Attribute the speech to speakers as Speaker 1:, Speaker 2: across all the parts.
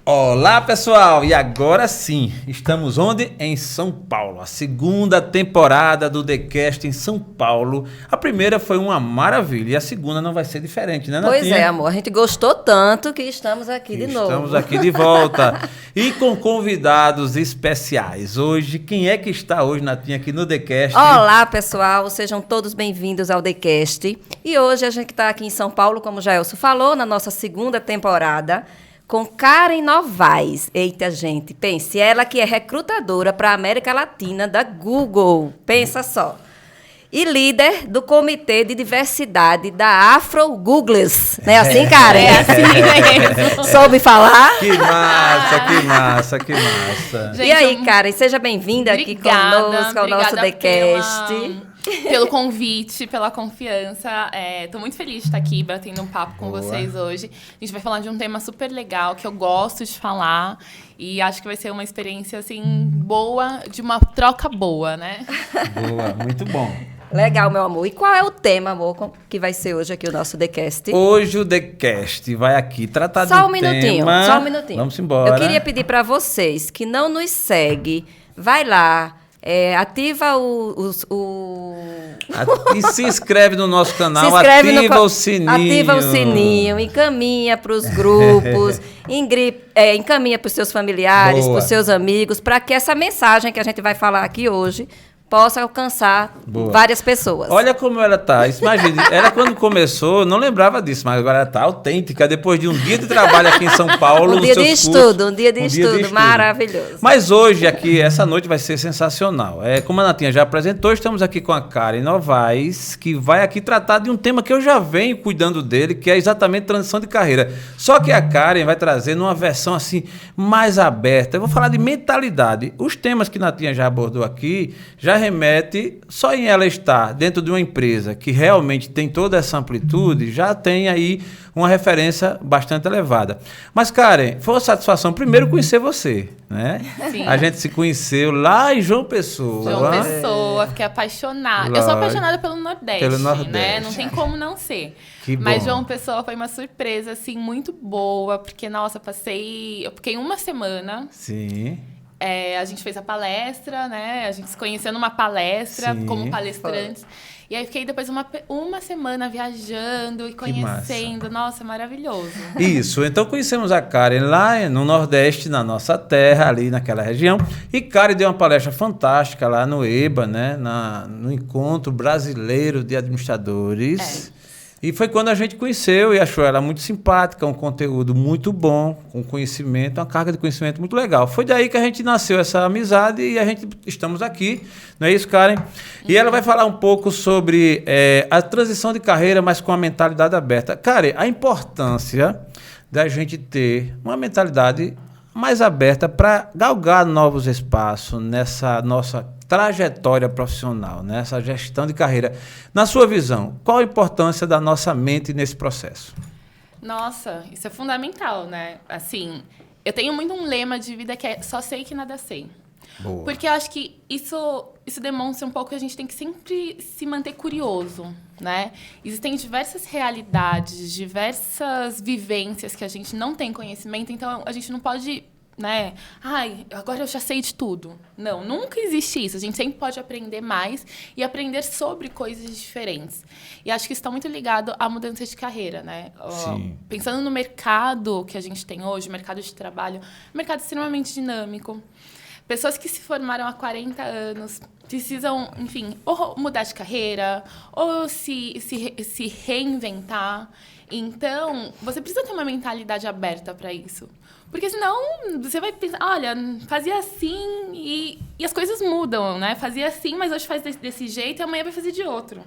Speaker 1: Olá, pessoal! E agora sim, estamos onde? Em São Paulo. A segunda temporada do TheCast em São Paulo. A primeira foi uma maravilha e a segunda não vai ser diferente, né, Natinha?
Speaker 2: Pois é, amor. A gente gostou tanto que estamos aqui de novo.
Speaker 1: Estamos aqui de volta. E com convidados especiais. Hoje, quem é que está hoje, Natinha, aqui no TheCast?
Speaker 2: Olá, pessoal. Sejam todos bem-vindos ao TheCast. E hoje a gente está aqui em São Paulo, como o Jaelso falou, na nossa segunda temporada, com Karen Novaes. Eita, gente, pense, ela que é recrutadora para a América Latina da Google. Pensa só. E líder do Comitê de Diversidade da Afro-Googlers. Não é assim, Karen?
Speaker 3: É assim mesmo.
Speaker 2: Soube falar?
Speaker 1: Que massa, que massa, que massa.
Speaker 2: Gente, e aí, Karen, seja bem-vinda aqui conosco ao nosso TheCast.
Speaker 3: Pelo convite, pela confiança. Tô muito feliz de estar aqui batendo um papo com vocês hoje. A gente vai falar de um tema super legal que eu gosto de falar e acho que vai ser uma experiência assim boa, de uma troca boa, né?
Speaker 1: Boa, muito bom.
Speaker 2: Legal, meu amor. E qual é o tema, amor, que vai ser hoje aqui o nosso TheCast?
Speaker 1: Hoje o TheCast vai aqui tratar de um tema...
Speaker 2: Só um minutinho.
Speaker 1: Vamos embora.
Speaker 2: Eu queria pedir para vocês que não nos seguem, vai lá, ativa
Speaker 1: E se inscreve no nosso canal, ativa o sininho.
Speaker 2: Ativa o sininho, encaminha para os grupos, encaminha para os seus familiares, para os seus amigos, para que essa mensagem que a gente vai falar aqui hoje possa alcançar várias pessoas.
Speaker 1: Olha como ela tá. Imagina, ela quando começou, não lembrava disso, mas agora ela tá autêntica, depois de um dia de trabalho aqui em São Paulo.
Speaker 2: Um dia de estudo, maravilhoso.
Speaker 1: Mas hoje, aqui, essa noite vai ser sensacional. Como a Natinha já apresentou, estamos aqui com a Karen Novaes, que vai aqui tratar de um tema que eu já venho cuidando dele, que é exatamente transição de carreira. Só que a Karen vai trazer numa versão assim, mais aberta. Eu vou falar de mentalidade. Os temas que a Natinha já abordou aqui, já remete, só em ela estar dentro de uma empresa que realmente tem toda essa amplitude, já tem aí uma referência bastante elevada. Mas, Karen, foi uma satisfação primeiro conhecer você, né?
Speaker 3: Sim.
Speaker 1: A gente se conheceu lá em João Pessoa.
Speaker 3: João Pessoa, fiquei apaixonada.
Speaker 1: Lógico.
Speaker 3: Eu sou apaixonada pelo Nordeste, né? Não tem como não ser.
Speaker 1: Que bom.
Speaker 3: Mas João Pessoa foi uma surpresa, assim, muito boa, porque, nossa, eu fiquei uma semana.
Speaker 1: Sim.
Speaker 3: A gente fez a palestra, né? A gente se conheceu numa palestra. Sim, como palestrantes. E aí fiquei depois uma semana viajando e conhecendo. Nossa, maravilhoso.
Speaker 1: Isso, então conhecemos a Karen lá no Nordeste, na nossa terra, ali naquela região. E Karen deu uma palestra fantástica lá no EBA, né? No Encontro Brasileiro de Administradores. E foi quando a gente conheceu e achou ela muito simpática, um conteúdo muito bom, com conhecimento, uma carga de conhecimento muito legal. Foi daí que a gente nasceu essa amizade e a gente estamos aqui, não é isso, Karen? E ela vai falar um pouco sobre a transição de carreira, mas com a mentalidade aberta. Karen, a importância da gente ter uma mentalidade mais aberta para galgar novos espaços nessa nossa trajetória profissional, nessa gestão de carreira. Na sua visão, qual a importância da nossa mente nesse processo?
Speaker 3: Nossa, isso é fundamental, né? Assim, eu tenho muito um lema de vida que é só sei que nada sei. Boa. Porque eu acho que isso demonstra um pouco que a gente tem que sempre se manter curioso, né? Existem diversas realidades, diversas vivências que a gente não tem conhecimento, então a gente não pode, né? Agora eu já sei de tudo. Não, nunca existe isso. A gente sempre pode aprender mais e aprender sobre coisas diferentes. E acho que isso está muito ligado à mudança de carreira, né?
Speaker 1: Sim.
Speaker 3: Pensando no mercado que a gente tem hoje, o mercado de trabalho, um mercado extremamente dinâmico. Pessoas que se formaram há 40 anos precisam, enfim, ou mudar de carreira, ou se reinventar. Então, você precisa ter uma mentalidade aberta para isso. Porque senão você vai pensar, olha, fazia assim e as coisas mudam, né? Fazia assim, mas hoje faz desse jeito e amanhã vai fazer de outro.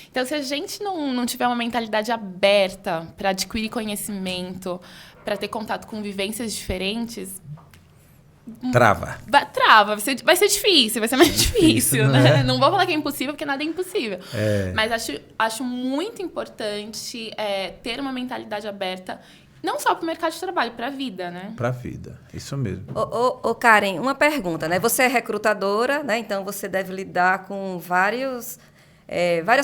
Speaker 3: Então, se a gente não tiver uma mentalidade aberta para adquirir conhecimento, para ter contato com vivências diferentes...
Speaker 1: Trava.
Speaker 3: Vai ser difícil, vai ser mais difícil, né? Não vou falar que é impossível, porque nada é impossível. Mas acho muito importante ter uma mentalidade aberta, não só para o mercado de trabalho, para a vida, né?
Speaker 1: Para a vida, isso mesmo.
Speaker 2: Ô, Karen, uma pergunta, né? Você é recrutadora, né? Então você deve lidar com várias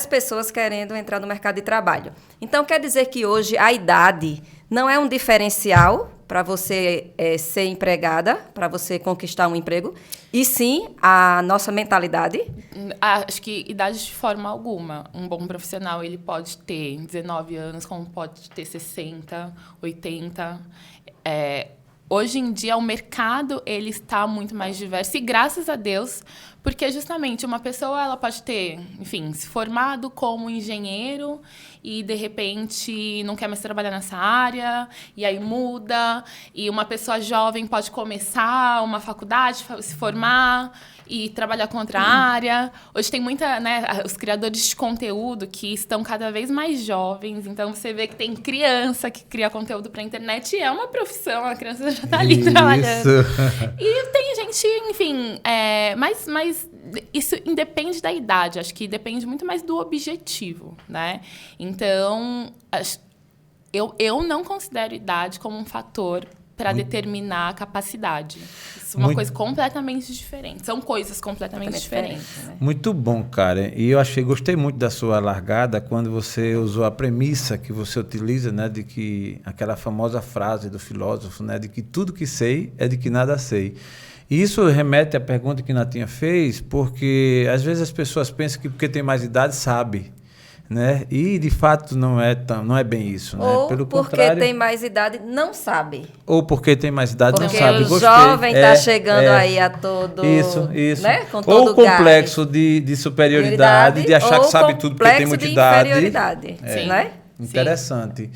Speaker 2: pessoas querendo entrar no mercado de trabalho. Então quer dizer que hoje a idade não é um diferencial para você ser empregada, para você conquistar um emprego, e sim a nossa mentalidade?
Speaker 3: Acho que idade de forma alguma. Um bom profissional, ele pode ter 19 anos, como pode ter 60, 80. Hoje em dia, o mercado ele está muito mais diverso, e graças a Deus, porque justamente uma pessoa ela pode ter, enfim, se formado como engenheiro e, de repente, não quer mais trabalhar nessa área, e aí muda, e uma pessoa jovem pode começar uma faculdade, se formar e trabalhar com outra área. Hoje tem muita, né, os criadores de conteúdo que estão cada vez mais jovens, então você vê que tem criança que cria conteúdo para a internet, e é uma profissão, a criança já está ali trabalhando. E tem gente, enfim, mas isso independe da idade, acho que depende muito mais do objetivo, né? Então, eu não considero idade como um fator para determinar a capacidade. Isso é uma coisa completamente diferente. São coisas completamente diferentes. Né?
Speaker 1: Muito bom, Karen. E eu gostei muito da sua largada quando você usou a premissa que você utiliza, né, de que aquela famosa frase do filósofo, né, de que tudo que sei é de que nada sei. E isso remete à pergunta que Natinha fez, porque às vezes as pessoas pensam que porque tem mais idade sabe, né? E de fato não é bem isso, né?
Speaker 2: Ou
Speaker 1: pelo
Speaker 2: porque
Speaker 1: contrário,
Speaker 2: tem mais idade não sabe.
Speaker 1: ou porque tem mais idade
Speaker 2: Porque
Speaker 1: não sabe.
Speaker 2: o jovem está chegando aí a todo...
Speaker 1: Isso.
Speaker 2: Né? Com
Speaker 1: Ou
Speaker 2: todo
Speaker 1: o complexo de superioridade, de achar que sabe tudo porque tem muita idade.
Speaker 2: Inferioridade, né?
Speaker 1: Interessante.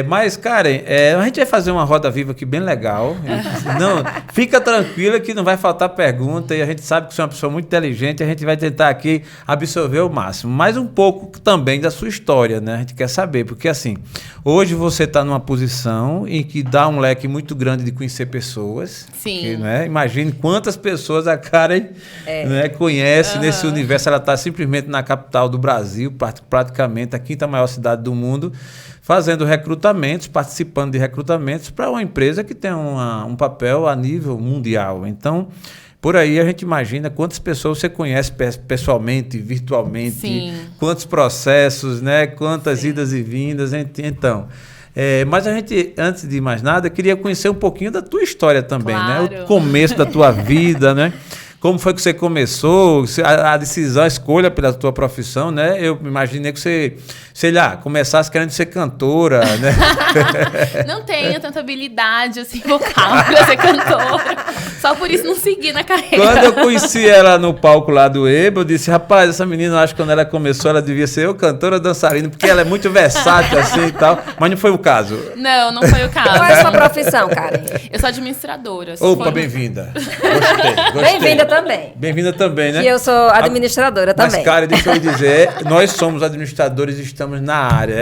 Speaker 1: Mas, Karen, a gente vai fazer uma roda viva aqui bem legal. Não, fica tranquila que não vai faltar pergunta, e a gente sabe que você é uma pessoa muito inteligente, a gente vai tentar aqui absorver o máximo. Mas um pouco também da sua história, né? A gente quer saber, porque assim, hoje você está numa posição em que dá um leque muito grande de conhecer pessoas.
Speaker 3: Sim.
Speaker 1: Porque, né, imagine quantas pessoas a Karen né, conhece nesse universo. Ela está simplesmente na capital do Brasil, praticamente a quinta maior cidade do mundo, fazendo recrutamentos, participando de recrutamentos para uma empresa que tem um papel a nível mundial. Então, por aí a gente imagina quantas pessoas você conhece pessoalmente, virtualmente,
Speaker 3: Sim.
Speaker 1: quantos processos, né, quantas idas e vindas. Então, mas a gente, antes de mais nada, queria conhecer um pouquinho da tua história também,
Speaker 3: Claro.
Speaker 1: né? O começo da tua vida, né? Como foi que você começou, a decisão, a escolha pela tua profissão, né? Eu imaginei que você, sei lá, começasse querendo ser cantora, né?
Speaker 3: Não tenho tanta habilidade assim, vocal para ser cantora. Só por isso não segui na carreira.
Speaker 1: Quando eu conheci ela no palco lá do EBA, eu disse, rapaz, essa menina, eu acho que quando ela começou, ela devia ser cantora, dançarina, porque ela é muito versátil assim e tal, mas não foi o caso.
Speaker 3: Não foi o caso.
Speaker 2: Qual é a sua profissão, Karen?
Speaker 3: Eu sou administradora.
Speaker 1: Opa, bem-vinda. Gostei.
Speaker 2: Bem-vinda também.
Speaker 1: Bem-vinda também, né?
Speaker 2: Que eu sou administradora também.
Speaker 1: Mas, cara, deixa eu lhe dizer, nós somos administradores e estamos na área.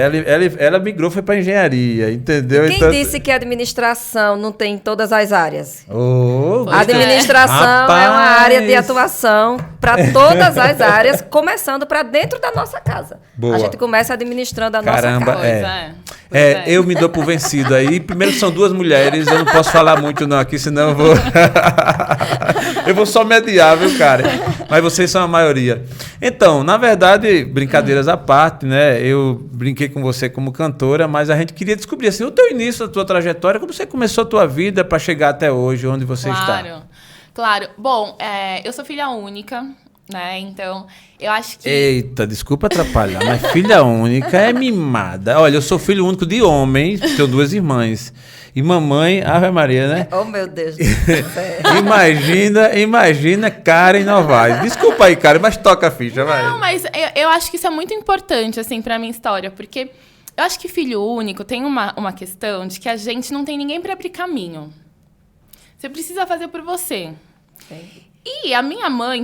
Speaker 1: Ela migrou, foi para engenharia, entendeu?
Speaker 2: Quem disse que a administração não tem todas as áreas?
Speaker 3: Pois
Speaker 2: A administração é uma área de
Speaker 1: Rapaz.
Speaker 2: atuação para todas as áreas, começando para dentro da nossa casa.
Speaker 1: Boa.
Speaker 2: A gente começa administrando a
Speaker 1: Caramba,
Speaker 2: nossa casa.
Speaker 3: Pois é.
Speaker 1: Eu me dou por vencido aí. Primeiro são duas mulheres, eu não posso falar muito não aqui, senão eu vou... eu vou só mediar, viu, cara? Mas vocês são a maioria. Então, na verdade, brincadeiras à parte, né? Eu brinquei com você como cantora, mas a gente queria descobrir, assim, o teu início, a tua trajetória, como você começou a tua vida para chegar até hoje, onde você está.
Speaker 3: Claro. Bom, eu sou filha única, né? Então, eu acho que...
Speaker 1: Eita, desculpa atrapalhar, mas filha única é mimada. Olha, eu sou filho único de homem, tenho duas irmãs. E mamãe, Ave Maria, né?
Speaker 2: Oh, meu Deus do céu.
Speaker 1: Imagina Karen Novaes. Desculpa aí, Karen, mas toca a ficha, vai.
Speaker 3: Não, mas eu acho que isso é muito importante, assim, pra minha história, porque eu acho que filho único tem uma questão de que a gente não tem ninguém pra abrir caminho. Você precisa fazer por você. E a minha mãe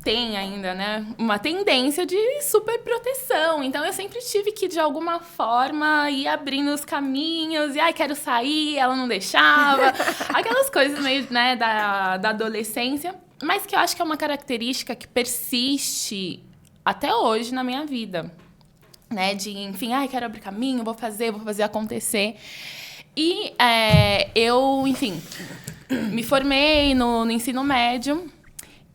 Speaker 3: tem ainda, né, uma tendência de super proteção. Então, eu sempre tive que, de alguma forma, ir abrindo os caminhos. E, quero sair, ela não deixava. Aquelas coisas meio, né, da adolescência. Mas que eu acho que é uma característica que persiste até hoje na minha vida. Né, de, enfim, quero abrir caminho, vou fazer acontecer. E eu, enfim... me formei no ensino médio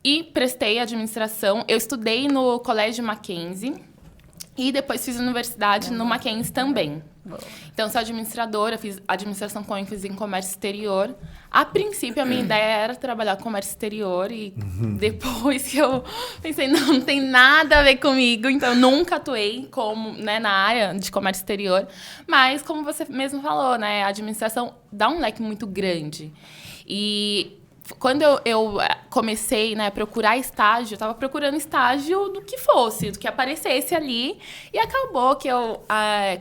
Speaker 3: e prestei administração. Eu estudei no Colégio Mackenzie. E depois fiz universidade no Mackenzie também. Então, sou administradora, fiz administração com ênfase em comércio exterior. A princípio, a minha ideia era trabalhar com comércio exterior. E depois que eu pensei, não tem nada a ver comigo. Então, eu nunca atuei como, né, na área de comércio exterior. Mas, como você mesmo falou, né, a administração dá um leque muito grande. E quando eu comecei, né, a procurar estágio, eu estava procurando estágio do que fosse, do que aparecesse ali. E acabou que eu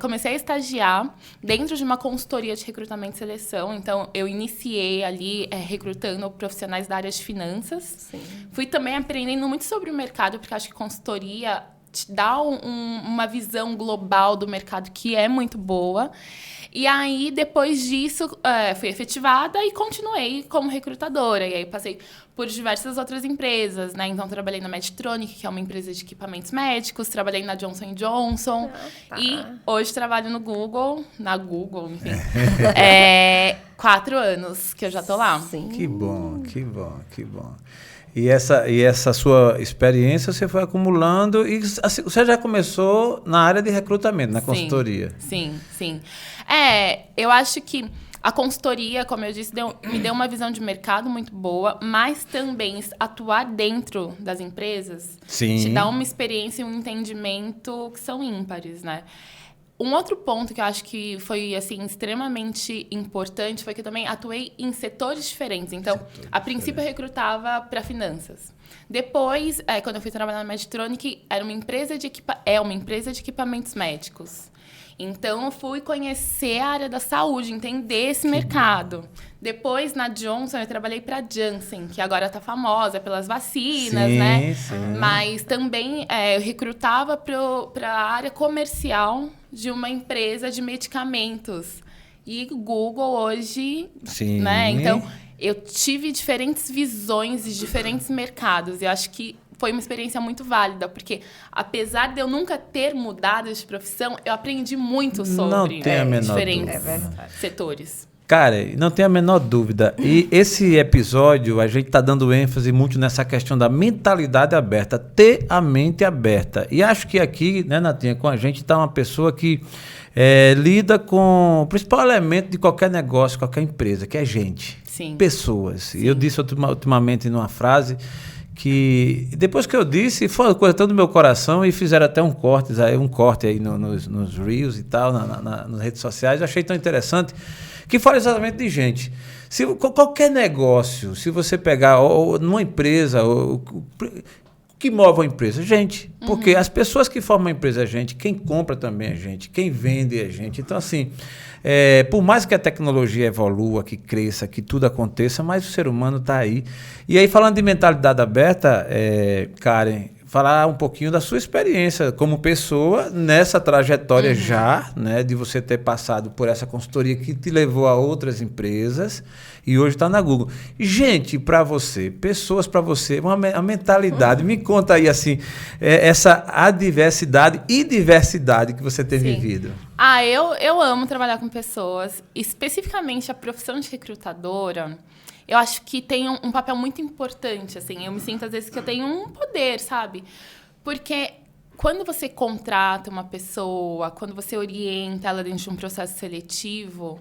Speaker 3: comecei a estagiar dentro de uma consultoria de recrutamento e seleção. Então, eu iniciei ali recrutando profissionais da área de finanças.
Speaker 2: Sim.
Speaker 3: Fui também aprendendo muito sobre o mercado, porque acho que consultoria te dá uma visão global do mercado que é muito boa. E aí, depois disso, fui efetivada e continuei como recrutadora. E aí, passei por diversas outras empresas, né? Então, trabalhei na Medtronic, que é uma empresa de equipamentos médicos. Trabalhei na Johnson & Johnson. E hoje trabalho no Google, enfim. 4 anos que eu já tô lá.
Speaker 2: Sim.
Speaker 1: Que bom, que bom, que bom. E essa sua experiência você foi acumulando e assim, você já começou na área de recrutamento, na consultoria.
Speaker 3: Sim. Eu acho que a consultoria, como eu disse, me deu uma visão de mercado muito boa, mas também atuar dentro das empresas te dá uma experiência e um entendimento que são ímpares, né? Um outro ponto que eu acho que foi assim, extremamente importante foi que eu também atuei em setores diferentes. Então, a princípio, eu recrutava para finanças. Depois, quando eu fui trabalhar na Medtronic, é uma empresa de equipamentos médicos. Então, eu fui conhecer a área da saúde, entender esse mercado. Depois, na Johnson, eu trabalhei para a Janssen, que agora está famosa pelas vacinas, né? Sim. Mas também eu recrutava para a área comercial de uma empresa de medicamentos. E Google hoje, né? Então, eu tive diferentes visões de diferentes mercados. Eu acho que foi uma experiência muito válida, porque apesar de eu nunca ter mudado de profissão, eu aprendi muito sobre diferentes setores.
Speaker 1: Cara, não tem a menor dúvida. E esse episódio, a gente está dando ênfase muito nessa questão da mentalidade aberta, ter a mente aberta. E acho que aqui, né, Natinha, com a gente está uma pessoa que lida com o principal elemento de qualquer negócio, qualquer empresa, que é gente.
Speaker 3: Sim.
Speaker 1: Pessoas.
Speaker 3: Sim.
Speaker 1: Eu disse ultimamente numa frase que depois que eu disse, foi uma coisa tão do meu coração e fizeram até um corte aí nos Reels e tal, nas redes sociais. Eu achei tão interessante que fala exatamente de gente. Se qualquer negócio, se você pegar numa empresa, o que move a empresa? Gente. Porque as pessoas que formam a empresa é gente, quem compra também é gente, quem vende é gente. Então, assim, por mais que a tecnologia evolua, que cresça, que tudo aconteça, mas o ser humano está aí. E aí, falando de mentalidade aberta, Karen, falar um pouquinho da sua experiência como pessoa nessa trajetória já, né, de você ter passado por essa consultoria que te levou a outras empresas e hoje está na Google. Gente, para você, pessoas para você, a mentalidade, me conta aí assim, essa adversidade e diversidade que você tem vivido.
Speaker 3: Eu amo trabalhar com pessoas, especificamente a profissão de recrutadora. Eu acho que tem um papel muito importante, assim. Eu me sinto, às vezes, que eu tenho um poder, sabe? Porque quando você contrata uma pessoa, quando você orienta ela dentro de um processo seletivo,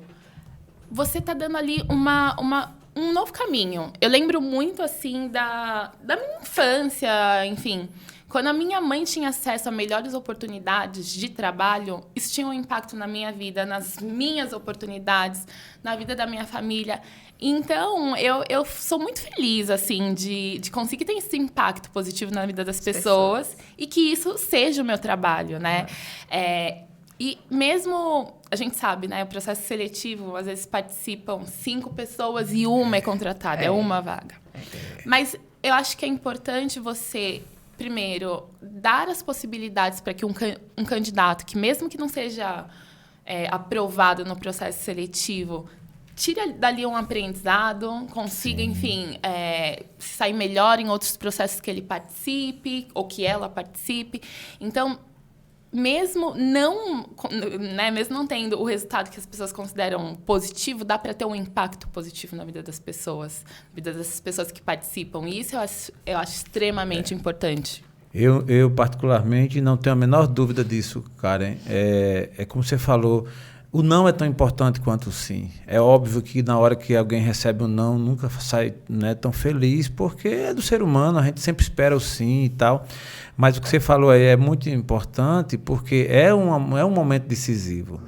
Speaker 3: você está dando ali um novo caminho. Eu lembro muito, assim, da minha infância, enfim. Quando a minha mãe tinha acesso a melhores oportunidades de trabalho, isso tinha um impacto na minha vida, nas minhas oportunidades, na vida da minha família. Então, eu sou muito feliz, assim, de conseguir ter esse impacto positivo na vida das pessoas e que isso seja o meu trabalho, né? E mesmo, a gente sabe, né? O processo seletivo, às vezes participam 5 pessoas e uma é contratada, é uma vaga. Mas eu acho que é importante você, primeiro, dar as possibilidades para que um candidato, que mesmo que não seja aprovado no processo seletivo, tire dali um aprendizado, consiga, enfim, sair melhor em outros processos que ele participe ou que ela participe. Então, mesmo não tendo o resultado que as pessoas consideram positivo, dá para ter um impacto positivo na vida das pessoas, na vida dessas pessoas que participam. E isso eu acho extremamente importante.
Speaker 1: Eu particularmente, não tenho a menor dúvida disso, Karen. É como você falou, o não é tão importante quanto o sim. É óbvio que na hora que alguém recebe um não, nunca sai, né, tão feliz, porque é do ser humano, a gente sempre espera o sim e tal. Mas o que você falou aí é muito importante, porque é um momento decisivo.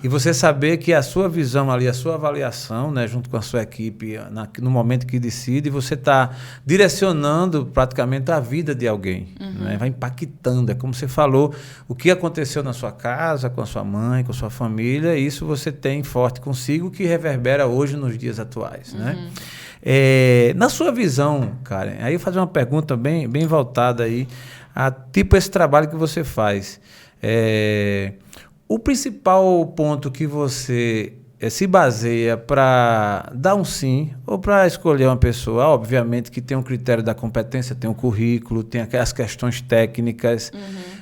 Speaker 1: E você saber que a sua visão ali, a sua avaliação, né, junto com a sua equipe, no momento que decide, você está direcionando praticamente a vida de alguém. Né? Vai impactando. É como você falou, o que aconteceu na sua casa, com a sua mãe, com a sua família, isso você tem forte consigo, que reverbera hoje nos dias atuais. Né? Na sua visão, Karen, aí eu vou fazer uma pergunta bem voltada aí a tipo esse trabalho que você faz. O principal ponto que você se baseia para dar um sim ou para escolher uma pessoa, obviamente que tem um critério da competência, tem um currículo, tem as questões técnicas,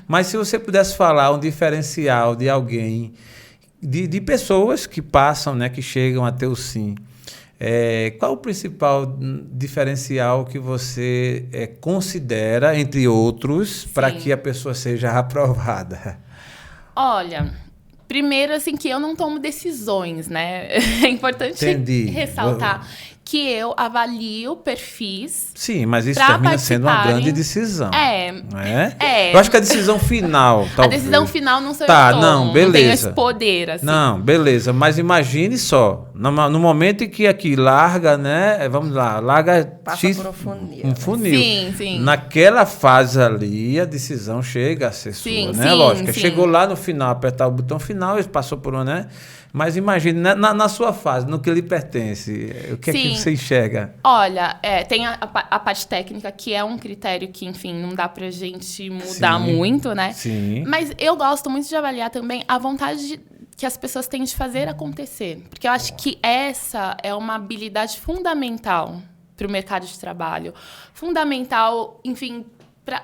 Speaker 1: mas se você pudesse falar um diferencial de alguém, de pessoas que passam, né, que chegam a ter o sim, qual o principal diferencial que você considera, entre outros, para que a pessoa seja aprovada?
Speaker 3: Olha, primeiro, assim, que eu não tomo decisões, né? É importante ressaltar que eu avalio perfis.
Speaker 1: Sim, mas isso termina sendo uma grande decisão. Eu acho que a decisão final, talvez. A decisão
Speaker 3: final não sou eu que tomo,
Speaker 1: não, beleza.
Speaker 3: Não tenho esse poder, assim.
Speaker 1: Não, beleza, mas imagine só, no momento em que aqui larga, né, vamos lá, larga
Speaker 2: passa por um
Speaker 1: funil.
Speaker 3: Sim.
Speaker 1: Naquela fase ali, a decisão chega a ser sua, né? Lógico, chegou lá no final, apertar o botão final, ele passou por uma, né? Mas imagine, na sua fase, no que lhe pertence, o que é que você enxerga?
Speaker 3: Olha, tem a parte técnica, que é um critério que, enfim, não dá pra gente mudar muito, né?
Speaker 1: Sim.
Speaker 3: Mas eu gosto muito de avaliar também a vontade que as pessoas têm de fazer acontecer. Porque eu acho que essa é uma habilidade fundamental para o mercado de trabalho. Fundamental, enfim, para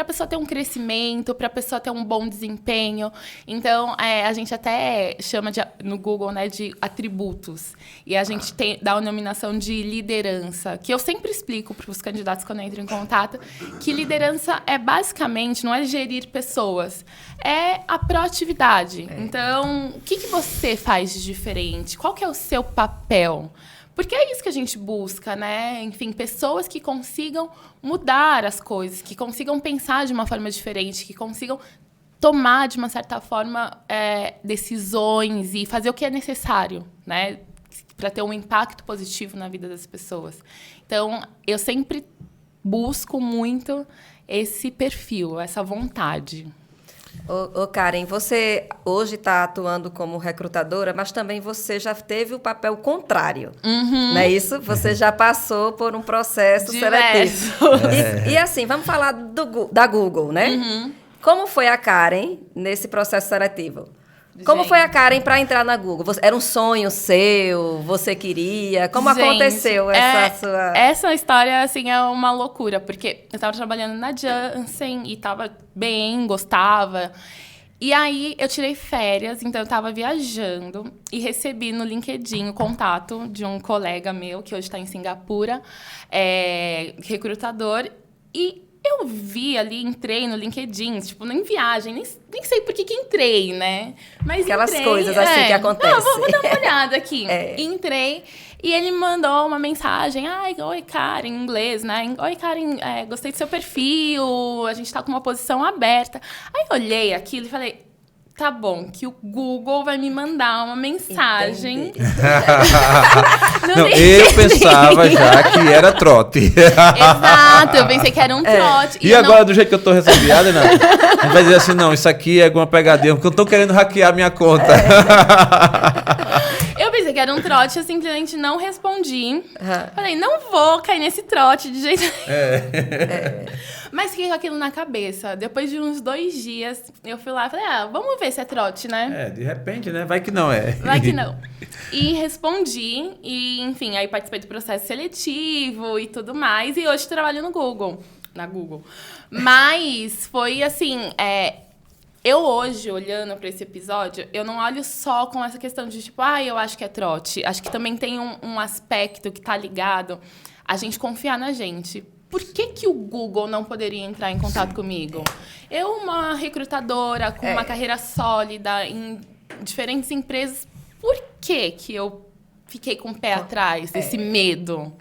Speaker 3: a pessoa ter um crescimento, para a pessoa ter um bom desempenho. Então, a gente até chama no Google, né, de atributos. E a gente dá a denominação de liderança, que eu sempre explico para os candidatos quando eu entro em contato, que liderança basicamente, não é gerir pessoas, é a proatividade. Então, o que você faz de diferente? Qual que é o seu papel? Porque é isso que a gente busca, né? Enfim, pessoas que consigam mudar as coisas, que consigam pensar de uma forma diferente, que consigam tomar, de uma certa forma, decisões e fazer o que é necessário, né? Para ter um impacto positivo na vida das pessoas. Então, eu sempre busco muito esse perfil, essa vontade.
Speaker 2: Ô Karen, você hoje está atuando como recrutadora, mas também você já teve o papel contrário, não é isso? Você já passou por um processo seletivo. E assim, vamos falar da Google, né? Como foi a Karen nesse processo seletivo? Como foi a Karen para entrar na Google? Era um sonho seu? Você queria? Como aconteceu essa sua...
Speaker 3: Essa história, assim, é uma loucura, porque eu estava trabalhando na Janssen e estava bem, gostava. E aí, eu tirei férias, então eu estava viajando e recebi no LinkedIn o contato de um colega meu, que hoje está em Singapura, recrutador, e eu vi ali, entrei no LinkedIn, tipo, em viagem, nem sei por que entrei, né? Mas
Speaker 2: aquelas coisas assim que acontecem.
Speaker 3: Não, vou dar uma olhada aqui. Entrei e ele me mandou uma mensagem. Oi, Karen, em inglês, né? Oi, Karen, gostei do seu perfil, a gente tá com uma posição aberta. Aí eu olhei aquilo e falei... Tá bom, que o Google vai me mandar uma mensagem.
Speaker 1: Não, eu pensava já que era trote.
Speaker 3: Exato, eu pensei que era um trote.
Speaker 1: E agora, do jeito que eu tô recebiada, né? A gente vai dizer assim, não, isso aqui é alguma pegadinha, porque eu tô querendo hackear minha conta.
Speaker 3: Eu pensei que era um trote, eu simplesmente não respondi. Falei, não vou cair nesse trote de jeito nenhum. Mas fiquei com aquilo na cabeça. Depois de uns 2 dias, eu fui lá e falei, vamos ver se é trote, né?
Speaker 1: De repente, né? Vai que não é.
Speaker 3: Vai que não. E respondi, e enfim, aí participei do processo seletivo e tudo mais, e hoje trabalho no Google, na Google. Mas foi assim, eu hoje, olhando para esse episódio, eu não olho só com essa questão de tipo, eu acho que é trote. Acho que também tem um aspecto que tá ligado a gente confiar na gente. por que o Google não poderia entrar em contato comigo? Eu, uma recrutadora com uma carreira sólida em diferentes empresas, por que eu fiquei com o pé atrás, esse medo?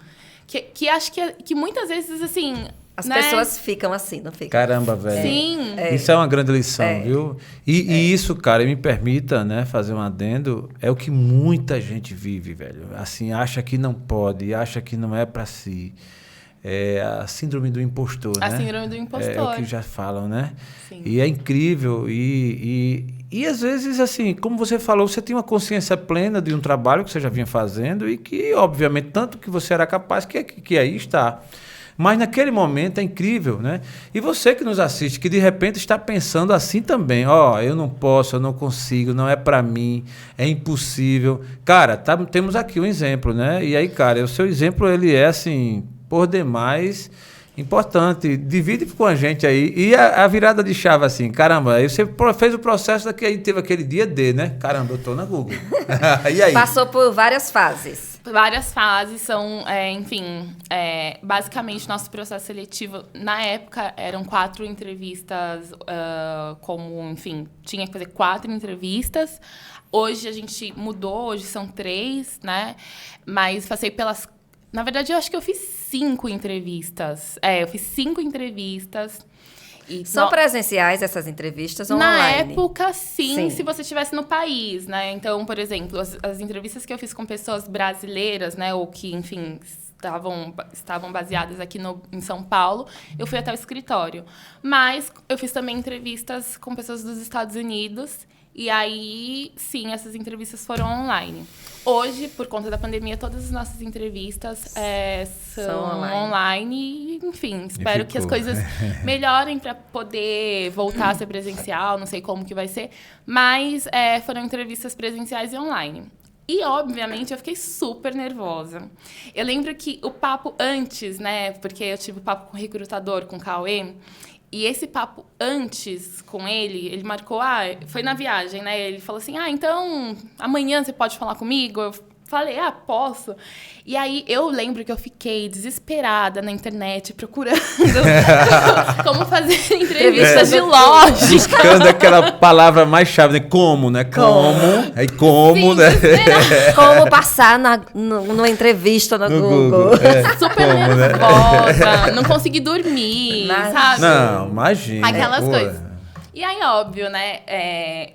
Speaker 3: Que acho que muitas vezes, assim...
Speaker 2: As pessoas ficam assim, não ficam?
Speaker 1: Caramba, velho.
Speaker 3: Sim.
Speaker 1: Isso é uma grande lição, viu? E isso, cara, me permita, né, fazer um adendo, é o que muita gente vive, velho. Assim, acha que não pode, acha que não é para si. É a síndrome do impostor, né?
Speaker 3: A síndrome do impostor.
Speaker 1: É o que já falam, né?
Speaker 3: Sim.
Speaker 1: E é incrível. E às vezes, assim, como você falou, você tem uma consciência plena de um trabalho que você já vinha fazendo e que, obviamente, tanto que você era capaz que aí está. Mas naquele momento é incrível, né? E você que nos assiste, que de repente está pensando assim também, eu não posso, eu não consigo, não é para mim, é impossível. Cara, temos aqui um exemplo, né? E aí, cara, o seu exemplo, ele é assim, por demais importante. Divide com a gente aí. E a virada de chave, assim, caramba, aí você fez o processo daqui, aí teve aquele dia D, né? Caramba, eu tô na Google. E aí?
Speaker 2: Passou por várias fases.
Speaker 3: Várias fases, são, basicamente, nosso processo seletivo, na época, eram 4 entrevistas, tinha que fazer 4 entrevistas. Hoje a gente mudou, hoje são 3, né? Mas passei pelas... Na verdade, eu acho que eu fiz 5 entrevistas. Eu fiz 5 entrevistas.
Speaker 2: São presenciais essas entrevistas ou
Speaker 3: na
Speaker 2: online?
Speaker 3: Na época, sim, se você estivesse no país, né? Então, por exemplo, as entrevistas que eu fiz com pessoas brasileiras, né? Ou que, enfim, estavam baseadas aqui em São Paulo, eu fui até o escritório. Mas eu fiz também entrevistas com pessoas dos Estados Unidos. E aí, sim, essas entrevistas foram online. Hoje, por conta da pandemia, todas as nossas entrevistas são online. E, enfim, espero que as coisas melhorem para poder voltar a ser presencial. Não sei como que vai ser. Mas foram entrevistas presenciais e online. E, obviamente, eu fiquei super nervosa. Eu lembro que o papo antes, né? Porque eu tive o papo com o recrutador, com o Cauê. E esse papo antes com ele marcou... foi na viagem, né? Ele falou assim, então, amanhã você pode falar comigo? Eu falei, posso. E aí, eu lembro que eu fiquei desesperada na internet, procurando como fazer entrevistas de lógica.
Speaker 1: Buscando aquela palavra mais chave, né? Como, né? Como. Aí como,
Speaker 3: sim,
Speaker 1: né?
Speaker 2: Como passar numa entrevista no Google.
Speaker 3: Super nervosa, não consegui dormir, sabe?
Speaker 1: Não, imagina.
Speaker 3: Aquelas coisas. E aí, óbvio, né,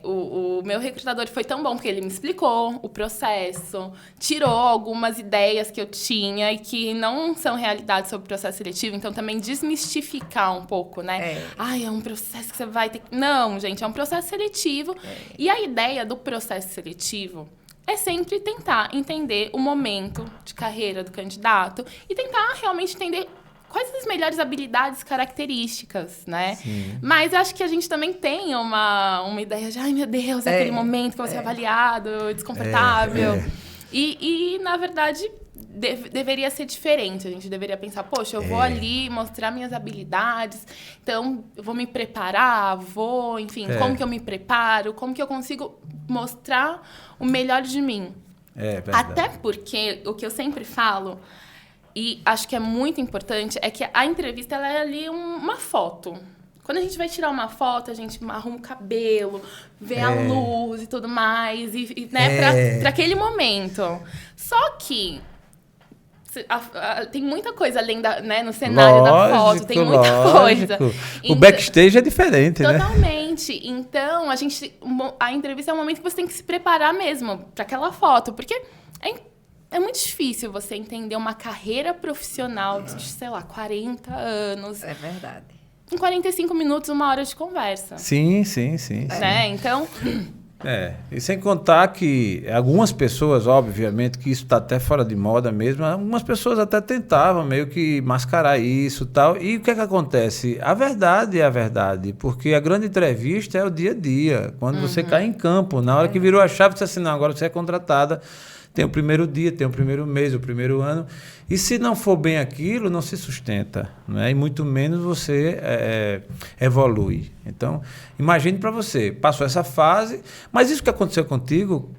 Speaker 3: o meu recrutador foi tão bom porque ele me explicou o processo, tirou algumas ideias que eu tinha e que não são realidade sobre o processo seletivo, então também desmistificar um pouco, né? É um processo que você vai ter... Não, gente, é um processo seletivo. E a ideia do processo seletivo é sempre tentar entender o momento de carreira do candidato e tentar realmente entender quais as melhores habilidades, características, né? Sim. Mas acho que a gente também tem uma ideia de, meu Deus, aquele momento que eu vou ser avaliado, desconfortável. E, na verdade, deveria ser diferente. A gente deveria pensar, poxa, eu vou ali mostrar minhas habilidades, então eu vou me preparar, como que eu me preparo, como que eu consigo mostrar o melhor de mim. Até porque, o que eu sempre falo... E acho que é muito importante, é que a entrevista ela é ali uma foto. Quando a gente vai tirar uma foto, a gente arruma o cabelo, vê a luz e tudo mais, né, para aquele momento. Só que tem muita coisa além no cenário da foto, tem muita coisa.
Speaker 1: O backstage é diferente, né?
Speaker 3: Totalmente. Então, a entrevista é um momento que você tem que se preparar mesmo para aquela foto, porque é muito difícil você entender uma carreira profissional de, 40 anos.
Speaker 2: É verdade.
Speaker 3: Em 45 minutos, 1 hora de conversa.
Speaker 1: Sim.
Speaker 3: Né? Então...
Speaker 1: E sem contar que algumas pessoas, obviamente, que isso está até fora de moda mesmo, algumas pessoas até tentavam meio que mascarar isso e tal. E o que é que acontece? A verdade é a verdade, porque a grande entrevista é o dia a dia, quando você cai em campo. Na hora que virou a chave, você disse assim, não, agora você é contratada. Tem o primeiro dia, tem o primeiro mês, o primeiro ano. E se não for bem aquilo, não se sustenta, né? E muito menos você evolui. Então, imagine para você, passou essa fase, mas isso que aconteceu contigo,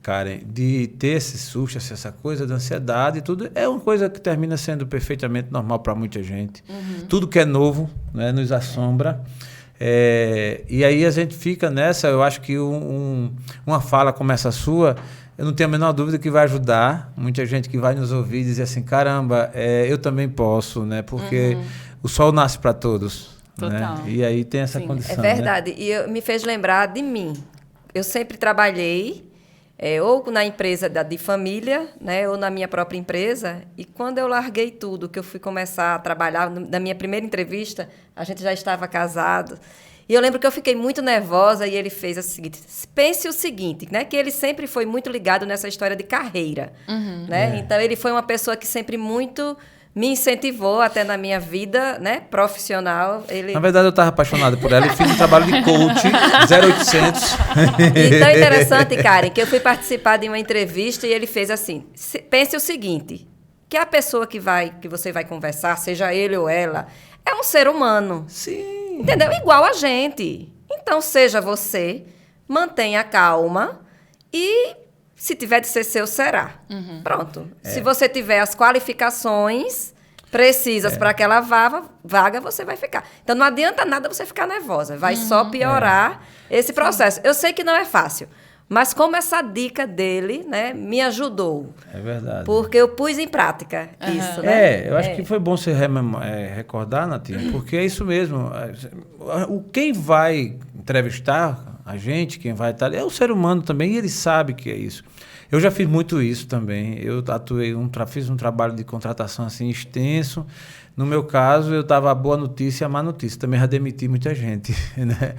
Speaker 1: Karen, de ter esse susto, essa coisa da ansiedade e tudo, é uma coisa que termina sendo perfeitamente normal para muita gente. Tudo que é novo, né, nos assombra. E aí a gente fica nessa, eu acho que uma fala como essa sua, eu não tenho a menor dúvida que vai ajudar muita gente que vai nos ouvir e dizer assim, caramba, eu também posso, né? Porque o sol nasce para todos.
Speaker 3: Total.
Speaker 1: Né? E aí tem essa condição.
Speaker 2: É verdade. Né? E me fez lembrar de mim. Eu sempre trabalhei ou na empresa de família, né, ou na minha própria empresa. E quando eu larguei tudo, que eu fui começar a trabalhar, na minha primeira entrevista, a gente já estava casado. E eu lembro que eu fiquei muito nervosa e ele fez o seguinte, pense o seguinte, né, que ele sempre foi muito ligado nessa história de carreira. Né? Então, ele foi uma pessoa que sempre muito me incentivou até na minha vida, né, profissional.
Speaker 1: Na verdade, eu estava apaixonado por ela e fiz um trabalho de coach 0800.
Speaker 2: E tão interessante, Karen, que eu fui participar de uma entrevista e ele fez assim, pense o seguinte, que a pessoa que você vai conversar, seja ele ou ela, é um ser humano.
Speaker 1: Sim.
Speaker 2: Entendeu? Igual a gente. Então, seja você, mantenha calma e... Se tiver de ser seu, será. Pronto. Se você tiver as qualificações precisas para aquela vaga, você vai ficar. Então, não adianta nada você ficar nervosa. Vai só piorar esse processo. Eu sei que não é fácil, mas como essa dica dele, né, me ajudou.
Speaker 1: É verdade.
Speaker 2: Porque eu pus em prática isso, né?
Speaker 1: Eu acho que foi bom você recordar, Natinha, porque é isso mesmo. Quem vai entrevistar a gente, quem vai estar... É o ser humano também, e ele sabe que é isso. Eu já fiz muito isso também. Eu fiz um trabalho de contratação assim extenso. No meu caso, eu estava a boa notícia e a má notícia. Também já demiti muita gente, né?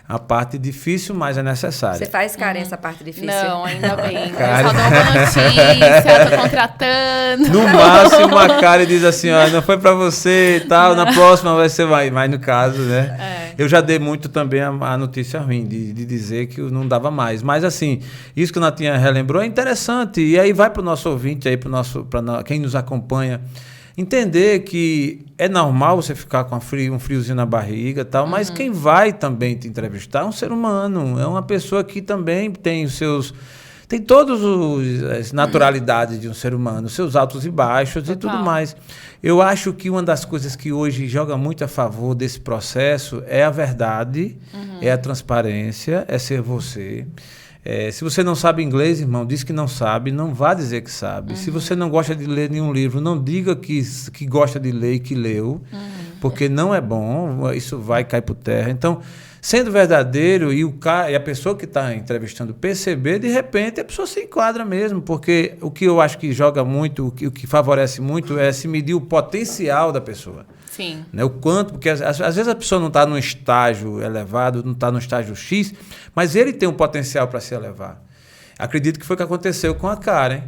Speaker 1: A parte difícil, mas é necessária.
Speaker 2: Você faz, Karen, essa parte difícil?
Speaker 3: Não, ainda bem. Karen. Eu só dou uma notícia, tô contratando.
Speaker 1: No máximo, a Karen diz assim, ó, não foi para você e tal, na próxima vai ser mais. Mas no caso, né? Eu já dei muito também a notícia ruim, de dizer que não dava mais. Mas assim, isso que o Natinha relembrou é interessante. E aí vai para o nosso ouvinte, aí para quem nos acompanha, entender que é normal você ficar com um friozinho na barriga e tal, mas quem vai também te entrevistar é um ser humano, é uma pessoa que também tem tem todas as naturalidades de um ser humano, seus altos e baixos e tudo mais. Eu acho que uma das coisas que hoje joga muito a favor desse processo é a verdade, é a transparência, é ser você. Se você não sabe inglês, irmão, diz que não sabe, não vá dizer que sabe. Se você não gosta de ler nenhum livro, não diga que gosta de ler e que leu, porque não é bom, isso vai cair por terra. Então, sendo verdadeiro e a pessoa que está entrevistando perceber, de repente a pessoa se enquadra mesmo, porque o que eu acho que joga muito, o que favorece muito é se medir o potencial da pessoa.
Speaker 3: Sim.
Speaker 1: Né? O quanto, porque às vezes a pessoa não está num estágio elevado, não está no estágio X, mas ele tem um potencial para se elevar. Acredito que foi o que aconteceu com a Karen,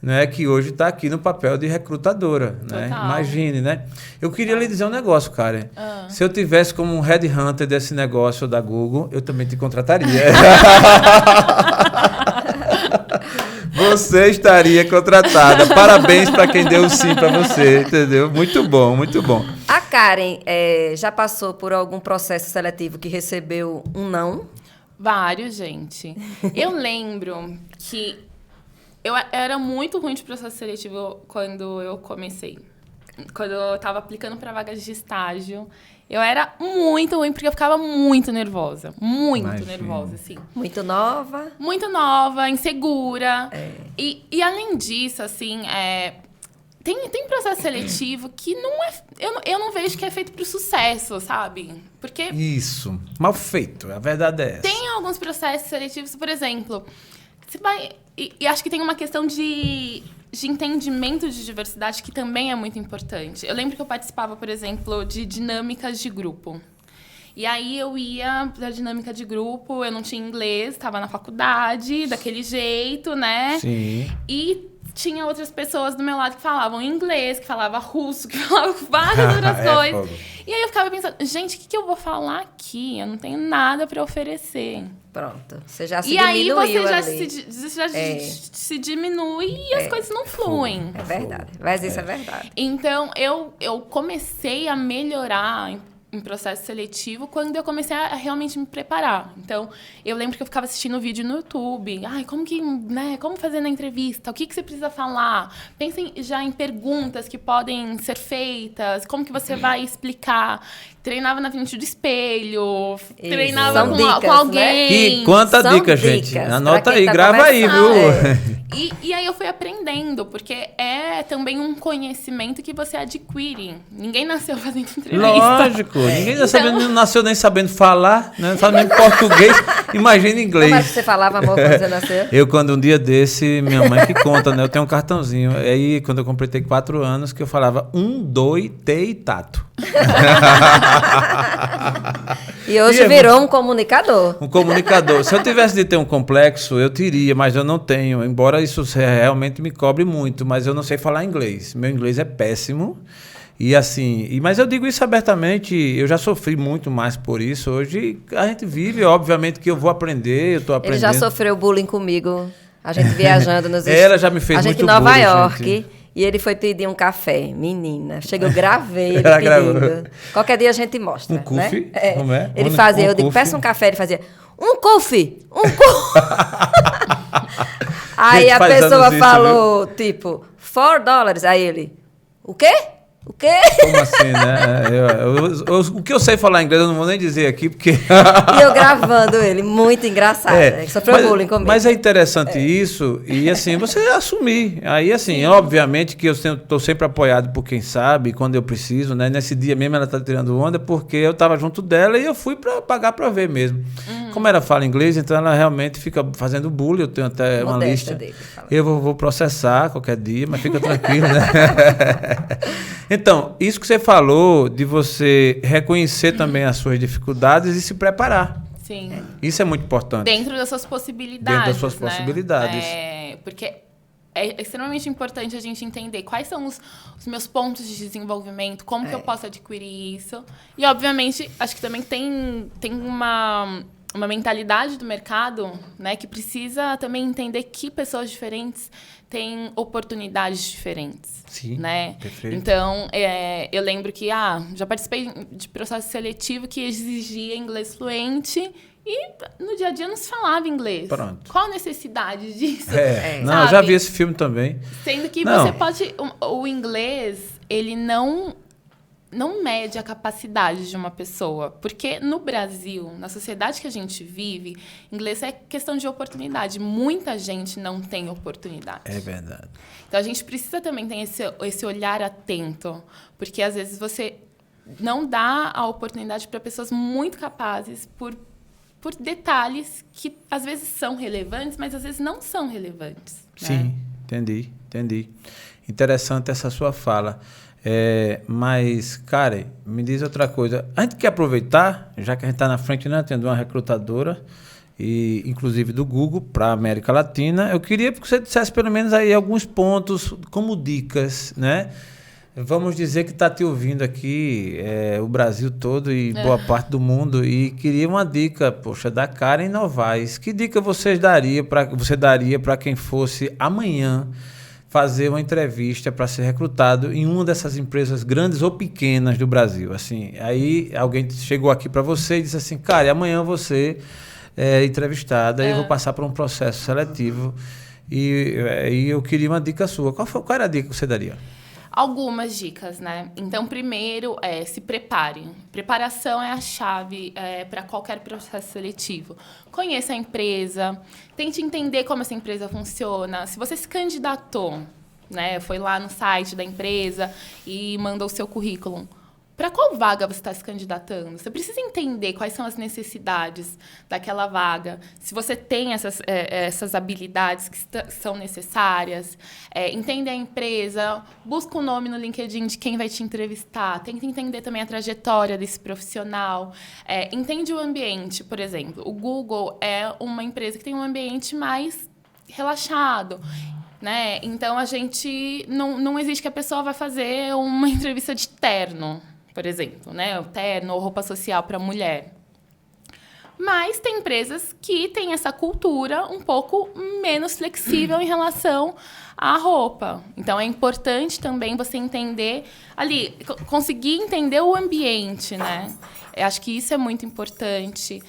Speaker 1: né? Que hoje está aqui no papel de recrutadora. Né? Imagine, né? Eu queria lhe dizer um negócio, Karen. Se eu tivesse como um headhunter desse negócio da Google, eu também te contrataria. Você estaria contratada. Parabéns para quem deu o sim para você, entendeu? Muito bom, muito bom.
Speaker 2: A Karen já passou por algum processo seletivo que recebeu um não?
Speaker 3: Vários, gente. Eu lembro que eu era muito ruim de processo seletivo quando eu comecei. Quando eu estava aplicando para vagas de estágio, eu era muito ruim, porque eu ficava muito nervosa. Muito nervosa, assim.
Speaker 2: Muito nova?
Speaker 3: Muito nova, insegura. E além disso, assim, tem processo seletivo que não é... Eu não vejo que é feito para o sucesso, sabe? Porque...
Speaker 1: Isso. Mal feito. A verdade é essa.
Speaker 3: Tem alguns processos seletivos, por exemplo... Você vai... E acho que tem uma questão de entendimento de diversidade que também é muito importante. Eu lembro que eu participava, por exemplo, de dinâmicas de grupo. E aí eu ia pra dinâmica de grupo, eu não tinha inglês, estava na faculdade, daquele jeito, né?
Speaker 1: Sim.
Speaker 3: E tinha outras pessoas do meu lado que falavam inglês, que falavam russo, que falavam várias outras coisas. E aí eu ficava pensando, gente, o que eu vou falar aqui? Eu não tenho nada para oferecer.
Speaker 2: Pronto, você já se
Speaker 3: diminuiu. E aí você se diminui e as coisas não fluem.
Speaker 2: É verdade, mas isso é verdade.
Speaker 3: Então, eu comecei a melhorar em processo seletivo quando eu comecei a realmente me preparar. Então, eu lembro que eu ficava assistindo vídeo no YouTube. Ai, como fazer na entrevista? O que você precisa falar? Pensem já em perguntas que podem ser feitas. Como que você vai explicar? Treinava na frente do espelho. Treinava com alguém.
Speaker 1: Né? Quanta dica, gente. Anota aí, grava aí, viu?
Speaker 3: E aí eu fui aprendendo, porque é também um conhecimento que você adquire. Ninguém nasceu fazendo entrevista.
Speaker 1: Lógico. Ninguém não nasceu nem sabendo falar, né? Não sabe nem português. Imagina inglês.
Speaker 2: Como é que você falava, amor, quando você nasceu?
Speaker 1: Eu, quando um dia desse, minha mãe que conta, né? Eu tenho um cartãozinho. Aí, quando eu completei 4 anos, que eu falava 1, 2, T e tato.
Speaker 2: E hoje virou um comunicador.
Speaker 1: Um comunicador. Se eu tivesse de ter um complexo, eu teria, mas eu não tenho. Embora isso realmente me cobre muito, mas eu não sei falar inglês. Meu inglês é péssimo. E assim, mas eu digo isso abertamente, eu já sofri muito mais por isso. Hoje a gente vive, obviamente que eu vou aprender, eu estou aprendendo.
Speaker 2: Ele já sofreu bullying comigo, a gente viajando nos
Speaker 1: Ela já me fez muito bullying.
Speaker 2: A gente em Nova York. Gente. E ele foi pedir um café. Menina, eu gravei ele pedindo. Qualquer dia a gente mostra.
Speaker 1: Um kufi?
Speaker 2: Né?
Speaker 1: Como é?
Speaker 2: Ele fazia, eu digo, peça um café. Ele fazia, um kufi, um kufi. Aí a pessoa falou, tipo, $4. Aí ele, o quê? O quê?
Speaker 1: Como assim, né? O que eu sei falar inglês, eu não vou nem dizer aqui, porque...
Speaker 2: E eu gravando ele, muito engraçado. Sofreu bullying comigo.
Speaker 1: Mas é interessante isso, e assim, você assumir. Aí, assim, obviamente que eu estou sempre apoiado por quem sabe, quando eu preciso, né? Nesse dia mesmo ela está tirando onda, porque eu estava junto dela e eu fui para pagar para ver mesmo. Como ela fala inglês, então ela realmente fica fazendo bullying, eu tenho até uma lista. Dele, eu vou processar qualquer dia, mas fica tranquilo, né? Então, isso que você falou de você reconhecer também as suas dificuldades e se preparar.
Speaker 3: Sim.
Speaker 1: Isso é muito importante.
Speaker 3: Dentro das suas possibilidades.
Speaker 1: Dentro das suas possibilidades.
Speaker 3: Porque é extremamente importante a gente entender quais são os meus pontos de desenvolvimento, como que eu posso adquirir isso. E, obviamente, acho que também tem uma mentalidade do mercado, né, que precisa também entender que pessoas diferentes têm oportunidades diferentes.
Speaker 1: Sim,
Speaker 3: né?
Speaker 1: Perfeito.
Speaker 3: Então, eu lembro que já participei de processo seletivo que exigia inglês fluente e no dia a dia não se falava inglês.
Speaker 1: Pronto.
Speaker 3: Qual a necessidade disso?
Speaker 1: Não, eu já vi esse filme também.
Speaker 3: Sendo que você pode... O inglês, ele não mede a capacidade de uma pessoa. Porque no Brasil, na sociedade que a gente vive, inglês é questão de oportunidade. Muita gente não tem oportunidade.
Speaker 1: É verdade.
Speaker 3: Então, a gente precisa também ter esse olhar atento. Porque, às vezes, você não dá a oportunidade para pessoas muito capazes por detalhes que, às vezes, são relevantes, mas, às vezes, não são relevantes.
Speaker 1: Sim, né? Entendi. Interessante essa sua fala. Mas, Karen, me diz outra coisa. A gente quer aproveitar, já que a gente está na frente, né, tendo uma recrutadora, e inclusive do Google, para a América Latina, eu queria que você dissesse pelo menos aí alguns pontos como dicas, né? Vamos dizer que está te ouvindo aqui o Brasil todo e boa parte do mundo, e queria uma dica, poxa, da Karen Novaes. Que dica você daria para quem fosse amanhã fazer uma entrevista para ser recrutado em uma dessas empresas grandes ou pequenas do Brasil? Assim, aí alguém chegou aqui para você e disse assim, cara, amanhã você é entrevistada e eu vou passar por um processo seletivo e eu queria uma dica sua. Qual era a dica que você daria?
Speaker 3: Algumas dicas, né? Então, primeiro, se prepare. Preparação é a chave para qualquer processo seletivo. Conheça a empresa, tente entender como essa empresa funciona. Se você se candidatou, né, foi lá no site da empresa e mandou o seu currículo, para qual vaga você está se candidatando? Você precisa entender quais são as necessidades daquela vaga, se você tem essas habilidades que são necessárias, entende a empresa, busca o nome no LinkedIn de quem vai te entrevistar, tenta entender também a trajetória desse profissional, entende o ambiente, por exemplo. O Google é uma empresa que tem um ambiente mais relaxado, né? Então, a gente não exige que a pessoa vai fazer uma entrevista de terno, por exemplo, né? O terno ou roupa social para mulher. Mas tem empresas que têm essa cultura um pouco menos flexível em relação à roupa. Então, é importante também você entender ali, conseguir entender o ambiente, né? Eu acho que isso é muito importante.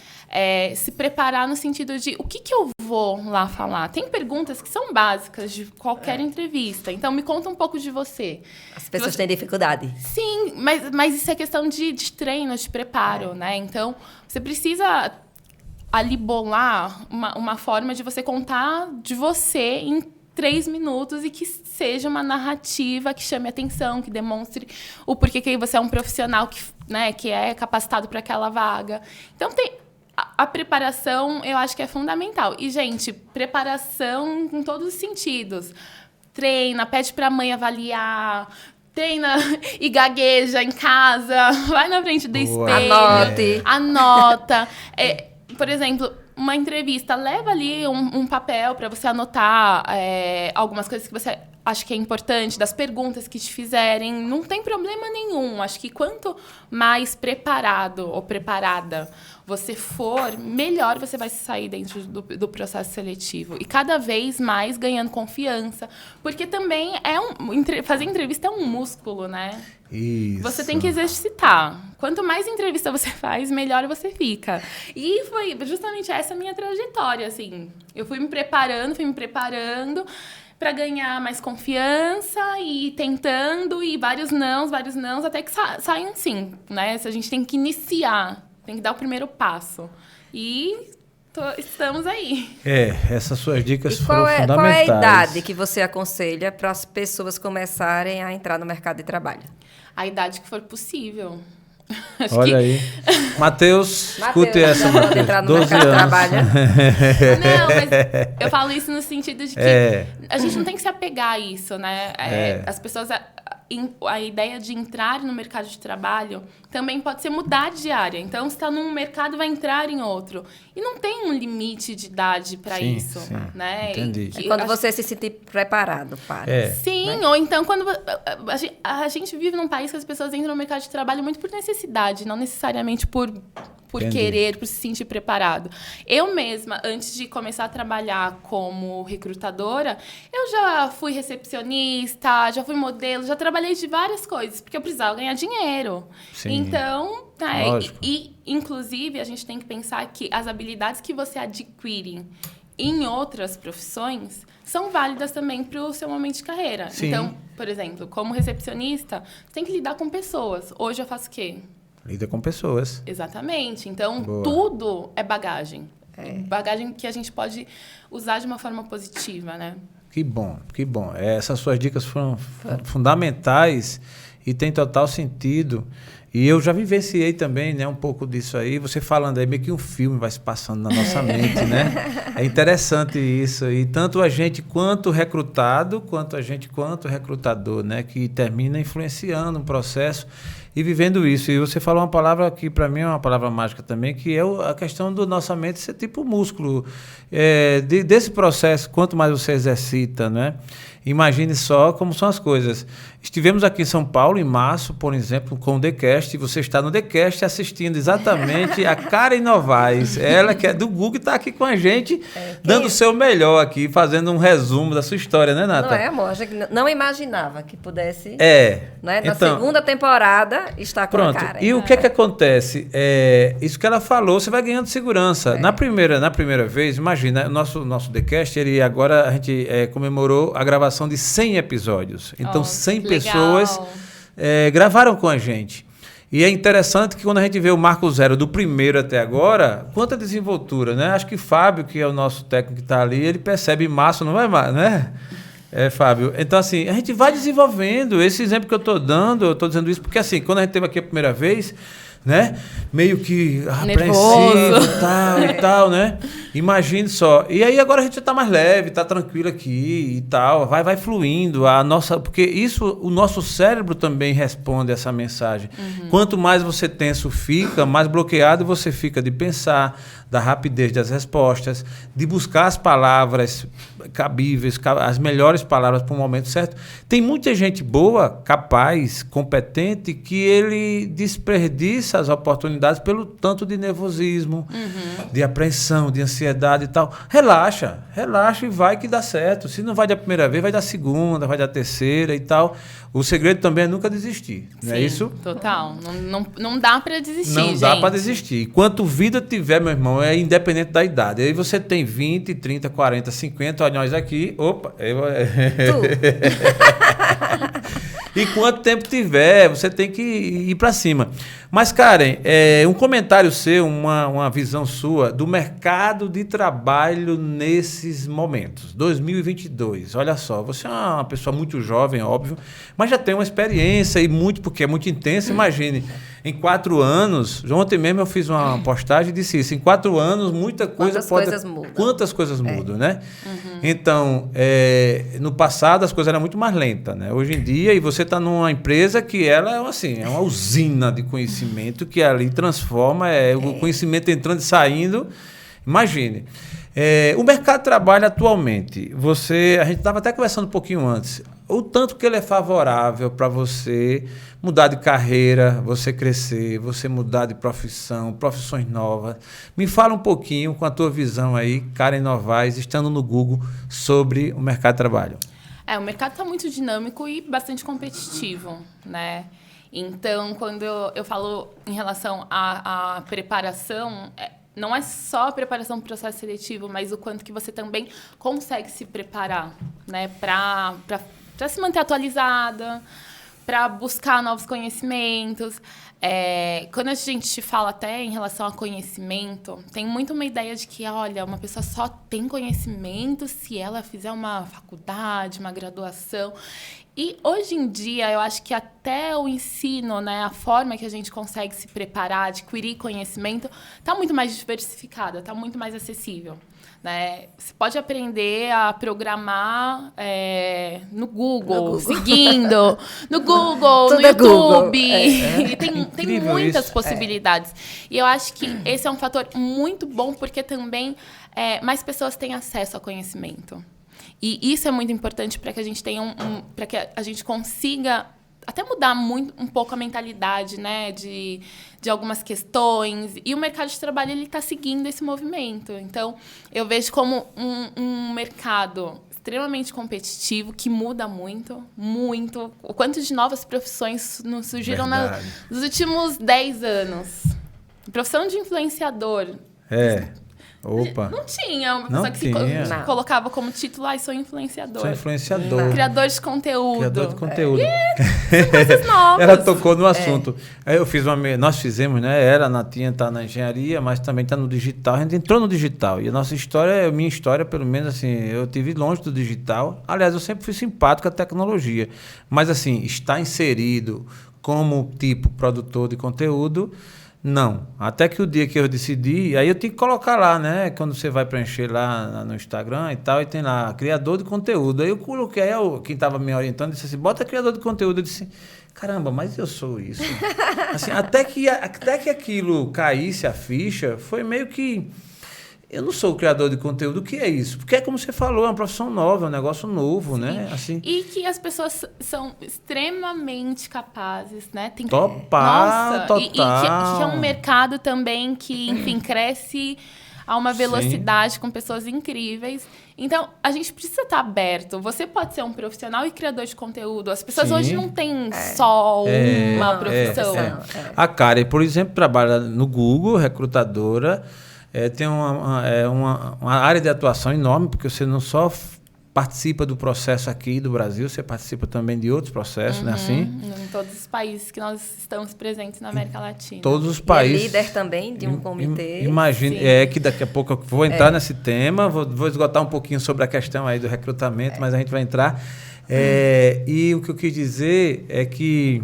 Speaker 3: Se preparar no sentido de o que eu vou lá falar. Tem perguntas que são básicas de qualquer entrevista. Então, me conta um pouco de você.
Speaker 2: As pessoas têm dificuldade.
Speaker 3: Sim, mas isso é questão de treino, de preparo, né? Então, você precisa ali bolar uma forma de você contar de você em 3 minutos e que seja uma narrativa que chame atenção, que demonstre o porquê que você é um profissional que é capacitado para aquela vaga. Então, a preparação, eu acho que é fundamental. E, gente, preparação em todos os sentidos. Treina, pede para a mãe avaliar, treina e gagueja em casa, vai na frente do espelho. Anota. Por exemplo, uma entrevista, leva ali um papel para você anotar algumas coisas que você acha que é importante, das perguntas que te fizerem. Não tem problema nenhum. Acho que quanto mais preparado ou preparada você for, melhor você vai sair dentro do processo seletivo. E cada vez mais ganhando confiança. Porque também fazer entrevista é um músculo, né?
Speaker 1: Isso.
Speaker 3: Você tem que exercitar. Quanto mais entrevista você faz, melhor você fica. E foi justamente essa minha trajetória, assim. Eu fui me preparando para ganhar mais confiança e tentando, e vários nãos, até que saem sim, né? A gente tem que iniciar, tem que dar o primeiro passo. E estamos aí.
Speaker 1: Essas suas dicas
Speaker 2: e
Speaker 1: foram fundamentais.
Speaker 2: Qual é a idade que você aconselha para as pessoas começarem a entrar no mercado de trabalho?
Speaker 3: A idade que for possível.
Speaker 1: Olha aí. Matheus, escute essa, Matheus.
Speaker 2: Entrar no mercado de trabalho.
Speaker 3: Não, mas eu falo isso no sentido de que a gente não tem que se apegar a isso, né? As pessoas... A ideia de entrar no mercado de trabalho também pode ser mudar de área. Então, você está num mercado e vai entrar em outro. E não tem um limite de idade para isso.
Speaker 1: Sim,
Speaker 2: né?
Speaker 1: Entendi.
Speaker 2: Quando você se sentir preparado para.
Speaker 3: Sim, né? Ou então quando a gente vive num país que as pessoas entram no mercado de trabalho muito por necessidade, não necessariamente por querer, por se sentir preparado. Eu mesma, antes de começar a trabalhar como recrutadora, eu já fui recepcionista, já fui modelo, já trabalhei de várias coisas, porque eu precisava ganhar dinheiro.
Speaker 1: Sim.
Speaker 3: Então, inclusive, a gente tem que pensar que as habilidades que você adquire em outras profissões são válidas também para o seu momento de carreira.
Speaker 1: Sim.
Speaker 3: Então, por exemplo, como recepcionista, você tem que lidar com pessoas. Hoje eu faço o quê?
Speaker 1: Lida com pessoas.
Speaker 3: Exatamente. Então,
Speaker 1: Boa.
Speaker 3: Tudo é bagagem. Bagagem que a gente pode usar de uma forma positiva, né?
Speaker 1: Que bom, que bom. Essas suas dicas foram fundamentais e tem total sentido. E eu já vivenciei também, né, um pouco disso aí. Você falando aí, meio que um filme vai se passando na nossa mente, né? É interessante isso. E tanto a gente quanto recrutado, quanto recrutador, né? Que termina influenciando um processo e vivendo isso. E você falou uma palavra que para mim é uma palavra mágica também, que é a questão do nossa mente ser tipo músculo. Desse processo, quanto mais você exercita, né? Imagine só como são as coisas. Estivemos aqui em São Paulo, em março, por exemplo, com o TheCast, e você está no TheCast assistindo exatamente a Karen Novaes. Ela, que é do Google, está aqui com a gente, dando o seu melhor aqui, fazendo um resumo da sua história, né, Nata?
Speaker 2: Não é, amor? A gente não imaginava que pudesse, né, na
Speaker 1: então,
Speaker 2: segunda temporada, estar com a Karen.
Speaker 1: E o que acontece? Isso que ela falou, você vai ganhando segurança. Na primeira vez, imagina, o nosso TheCast, agora a gente comemorou a gravação de 100 episódios. Então, 100 pessoas gravaram com a gente. E é interessante que quando a gente vê o marco zero do primeiro até agora, quanta desenvoltura, né? Acho que Fábio, que é o nosso técnico que está ali, ele percebe em março, não vai mais, né? Fábio. Então, assim, a gente vai desenvolvendo. Esse exemplo que eu estou dando, eu estou dizendo isso porque, assim, quando a gente teve aqui a primeira vez, né? Meio que apreensivo e tal, né? Imagine só. E aí agora a gente está mais leve, está tranquilo aqui e tal, vai fluindo porque o nosso cérebro também responde essa mensagem. Quanto mais você tenso fica, mais bloqueado você fica de pensar, da rapidez das respostas, de buscar as palavras cabíveis, as melhores palavras para o momento certo. Tem muita gente boa, capaz, competente, que ele desperdiça as oportunidades pelo tanto de nervosismo, de apreensão, de ansiedade e tal. Relaxa e vai que dá certo. Se não vai da primeira vez, vai da segunda, vai da terceira e tal. O segredo também é nunca desistir, não é isso?
Speaker 3: Total. Não dá para desistir,
Speaker 1: Não
Speaker 3: gente.
Speaker 1: dá para desistir. Enquanto vida tiver, meu irmão, é independente da idade. Aí você tem 20, 30, 40, 50, olha nós aqui. Opa! E quanto tempo tiver, você tem que ir para cima. Mas, Karen, um comentário seu, uma visão sua do mercado de trabalho nesses momentos. 2022, olha só, você é uma pessoa muito jovem, óbvio, mas já tem uma experiência porque é muito intensa. Imagine, em 4 anos, ontem mesmo eu fiz uma postagem e disse isso, em 4 anos muita coisa Quantas coisas mudam, né? Então, no passado as coisas eram muito mais lentas, né? Hoje em dia, e você está numa empresa que ela é uma usina de conhecimento que ali transforma, o conhecimento entrando e saindo. Imagine. O mercado de trabalho atualmente, a gente estava até conversando um pouquinho antes, o tanto que ele é favorável para você mudar de carreira, você crescer, você mudar de profissão, profissões novas. Me fala um pouquinho com a tua visão aí, Karen Novaes, estando no Google, sobre o mercado de trabalho.
Speaker 3: O mercado está muito dinâmico e bastante competitivo, né? Então, quando eu falo em relação à preparação, não é só a preparação para o processo seletivo, mas o quanto que você também consegue se preparar, né? Para se manter atualizada, para buscar novos conhecimentos. Quando a gente fala até em relação a conhecimento, tem muito uma ideia de que, olha, uma pessoa só tem conhecimento se ela fizer uma faculdade, uma graduação. E hoje em dia, eu acho que até o ensino, né, a forma que a gente consegue se preparar, adquirir conhecimento, está muito mais diversificada, está muito mais acessível. Né? Você pode aprender a programar no Google, seguindo, no Google, no YouTube. E tem muitas possibilidades. E eu acho que esse é um fator muito bom, porque também mais pessoas têm acesso a conhecimento. E isso é muito importante para que a gente tenha para que a gente consiga até mudar um pouco a mentalidade, né, de algumas questões. E o mercado de trabalho está seguindo esse movimento. Então, eu vejo como um mercado extremamente competitivo, que muda muito, muito. O quanto de novas profissões nos surgiram nos últimos 10 anos. A profissão de influenciador.
Speaker 1: Opa.
Speaker 3: Não tinha uma pessoa que se colocava como título, sou influenciador.
Speaker 1: Sou influenciador.
Speaker 3: Criador de conteúdo.
Speaker 1: Criador de conteúdo.
Speaker 3: São coisas novas.
Speaker 1: Ela tocou no assunto. Aí nós fizemos, né? Ela tá na engenharia, mas também está no digital. A gente entrou no digital. E a nossa história, minha história, pelo menos assim, eu tive longe do digital. Aliás, eu sempre fui simpático à tecnologia. Mas assim, estar inserido como tipo produtor de conteúdo, não. Até que o dia que eu decidi, aí eu tenho que colocar lá, né? Quando você vai preencher lá no Instagram e tal, e tem lá, criador de conteúdo. Aí eu coloquei, quem estava me orientando disse assim, bota criador de conteúdo. Eu disse, caramba, mas eu sou isso. Assim, até que aquilo caísse a ficha, foi meio que... Eu não sou criador de conteúdo, o que é isso? Porque é como você falou, é uma profissão nova, é um negócio novo, sim, né? Assim,
Speaker 3: e que as pessoas são extremamente capazes, né?
Speaker 1: Total.
Speaker 3: E que é um mercado também que, enfim, cresce a uma velocidade, sim, com pessoas incríveis. Então, a gente precisa estar aberto. Você pode ser um profissional e criador de conteúdo. As pessoas, sim, hoje não têm só uma profissão.
Speaker 1: A Karen, por exemplo, trabalha no Google, recrutadora. Tem uma área de atuação enorme, porque você não só participa do processo aqui do Brasil, você participa também de outros processos, né? Assim?
Speaker 3: Em todos os países que nós estamos presentes na América Latina.
Speaker 1: Todos os países.
Speaker 2: E é líder também de um comitê.
Speaker 1: Imagine, que daqui a pouco eu vou entrar nesse tema, vou esgotar um pouquinho sobre a questão aí do recrutamento, mas a gente vai entrar. E o que eu quis dizer é que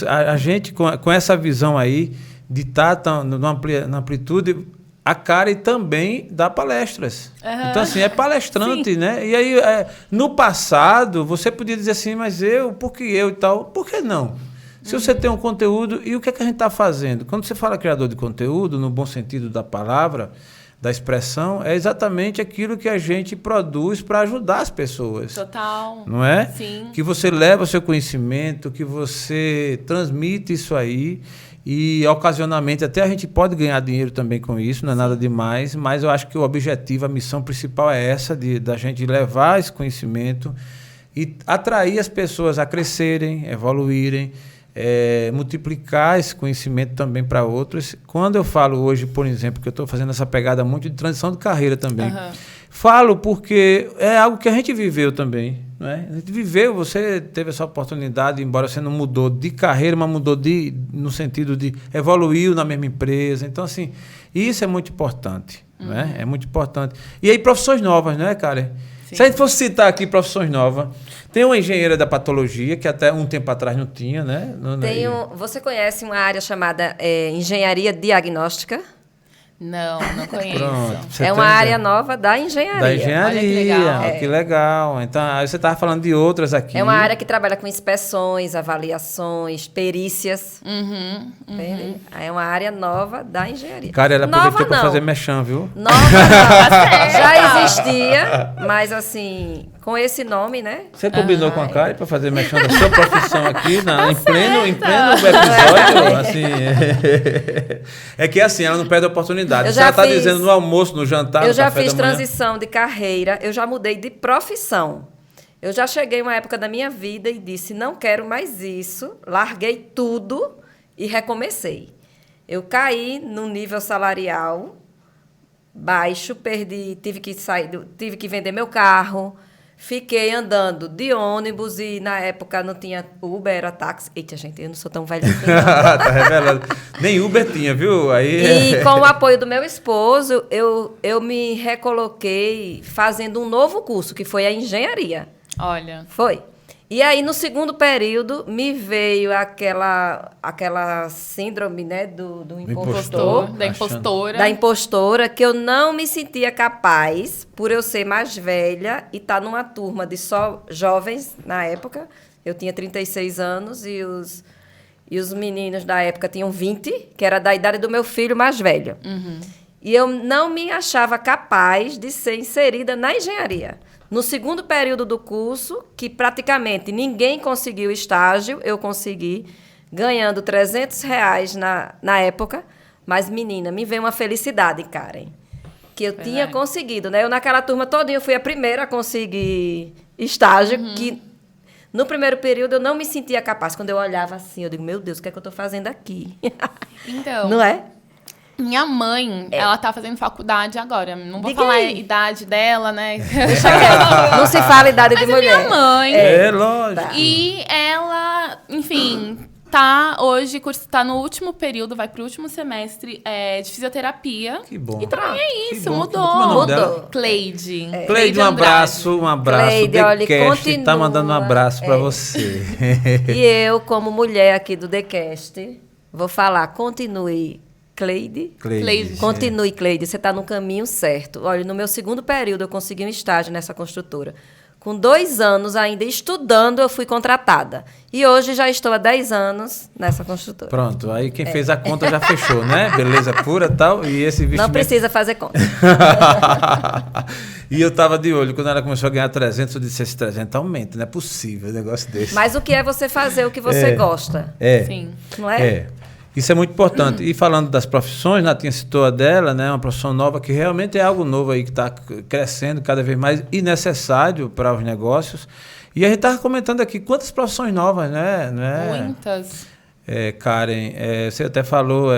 Speaker 1: a gente, com essa visão aí de estar na amplitude, a Karen também dá palestras. Uhum. Então, assim, é palestrante, sim, né? E aí, no passado, você podia dizer assim, mas por que eu e tal? Por que não? Se você tem um conteúdo, e o que é que a gente está fazendo? Quando você fala criador de conteúdo, no bom sentido da palavra, da expressão, é exatamente aquilo que a gente produz para ajudar as pessoas.
Speaker 3: Total.
Speaker 1: Não é?
Speaker 3: Sim.
Speaker 1: Que você leva o seu conhecimento, que você transmite isso aí e, ocasionalmente, até a gente pode ganhar dinheiro também com isso, não é nada demais, mas eu acho que o objetivo, a missão principal é essa, da gente levar esse conhecimento e atrair as pessoas a crescerem, evoluírem, multiplicar esse conhecimento também para outros. Quando eu falo hoje, por exemplo, que eu estou fazendo essa pegada muito de transição de carreira também, falo porque é algo que a gente viveu também, não é? A gente viveu, você teve essa oportunidade, embora você não mudou de carreira, mas mudou no sentido de evoluiu na mesma empresa. Então, assim, isso é muito importante, não é? É muito importante. E aí, profissões novas, né, Karen? Sim. Se a gente fosse citar aqui profissões novas, tem uma engenheira da patologia, que até um tempo atrás não tinha, né?
Speaker 2: Você conhece uma área chamada engenharia diagnóstica?
Speaker 3: Não conheço.
Speaker 1: Pronto,
Speaker 2: é uma área nova da engenharia.
Speaker 1: Da engenharia,
Speaker 3: olha
Speaker 1: que legal. Então, aí você estava falando de outras aqui.
Speaker 2: É uma área que trabalha com inspeções, avaliações, perícias. É uma área nova da engenharia.
Speaker 1: Cara, ela aproveitou para fazer mexão, viu?
Speaker 2: Nova não. Já existia, mas assim, com esse nome, né?
Speaker 1: Você combinou com a Karen para fazer mexão da sua profissão aqui em pleno episódio? Assim, é que assim, ela não perde a oportunidade. Se ela está dizendo no almoço, no jantar,
Speaker 2: eu já fiz transição de carreira, eu já mudei de profissão. Eu já cheguei uma época da minha vida e disse, não quero mais isso, larguei tudo e recomecei. Eu caí num nível salarial baixo, tive que vender meu carro, fiquei andando de ônibus e, na época, não tinha Uber, era táxi. Eita, gente, eu não sou tão velha assim, não.
Speaker 1: Tá revelando. Nem Uber tinha, viu? Aí...
Speaker 2: E, com o apoio do meu esposo, eu me recoloquei fazendo um novo curso, que foi a engenharia.
Speaker 3: Olha.
Speaker 2: Foi. E aí, no segundo período, me veio aquela síndrome, né, do impostor.
Speaker 3: Da impostora.
Speaker 2: Da impostora, que eu não me sentia capaz, por eu ser mais velha e estar numa turma de só jovens, na época. Eu tinha 36 anos e os meninos da época tinham 20, que era da idade do meu filho mais velho. E eu não me achava capaz de ser inserida na engenharia. No segundo período do curso, que praticamente ninguém conseguiu estágio, eu consegui, ganhando R$300 na época. Mas, menina, me veio uma felicidade, Karen, que eu tinha conseguido, né? Eu, naquela turma todinha, eu fui a primeira a conseguir estágio, que no primeiro período eu não me sentia capaz. Quando eu olhava assim, eu digo, meu Deus, o que é que eu estou fazendo aqui?
Speaker 3: Então...
Speaker 2: Não é?
Speaker 3: Minha mãe, ela tá fazendo faculdade agora. Não vou falar a idade dela, né?
Speaker 2: Não se fala idade de mulher.
Speaker 3: Minha mãe.
Speaker 1: Lógico.
Speaker 3: E ela, enfim, hoje tá no último período, vai pro último semestre de fisioterapia.
Speaker 1: Que bom.
Speaker 3: E também é isso, mudou.
Speaker 1: Como é o nome dela?
Speaker 3: Cleide.
Speaker 1: Cleide, um abraço.
Speaker 2: Cleide, olha,
Speaker 1: TheCast tá mandando um abraço para você.
Speaker 2: E eu, como mulher aqui do TheCast, vou falar, continue... Cleide. Continue, Cleide. Você está no caminho certo. Olha, no meu segundo período, eu consegui um estágio nessa construtora. Com 2 anos ainda estudando, eu fui contratada. E hoje já estou há 10 anos nessa construtora.
Speaker 1: Pronto, aí quem fez a conta já fechou, né? Beleza pura e tal. E esse investimento...
Speaker 2: Não precisa fazer conta.
Speaker 1: E eu estava de olho, quando ela começou a ganhar 300, eu disse, esse 300 aumenta, não é possível um negócio desse.
Speaker 2: Mas o que é você fazer o que você gosta?
Speaker 3: Sim.
Speaker 2: Não é?
Speaker 1: Isso é muito importante. E falando das profissões, Natinha citou a dela, né? Uma profissão nova que realmente é algo novo aí, que está crescendo cada vez mais e necessário para os negócios. E a gente estava comentando aqui quantas profissões novas, né?
Speaker 3: Muitas.
Speaker 1: Karen, você até falou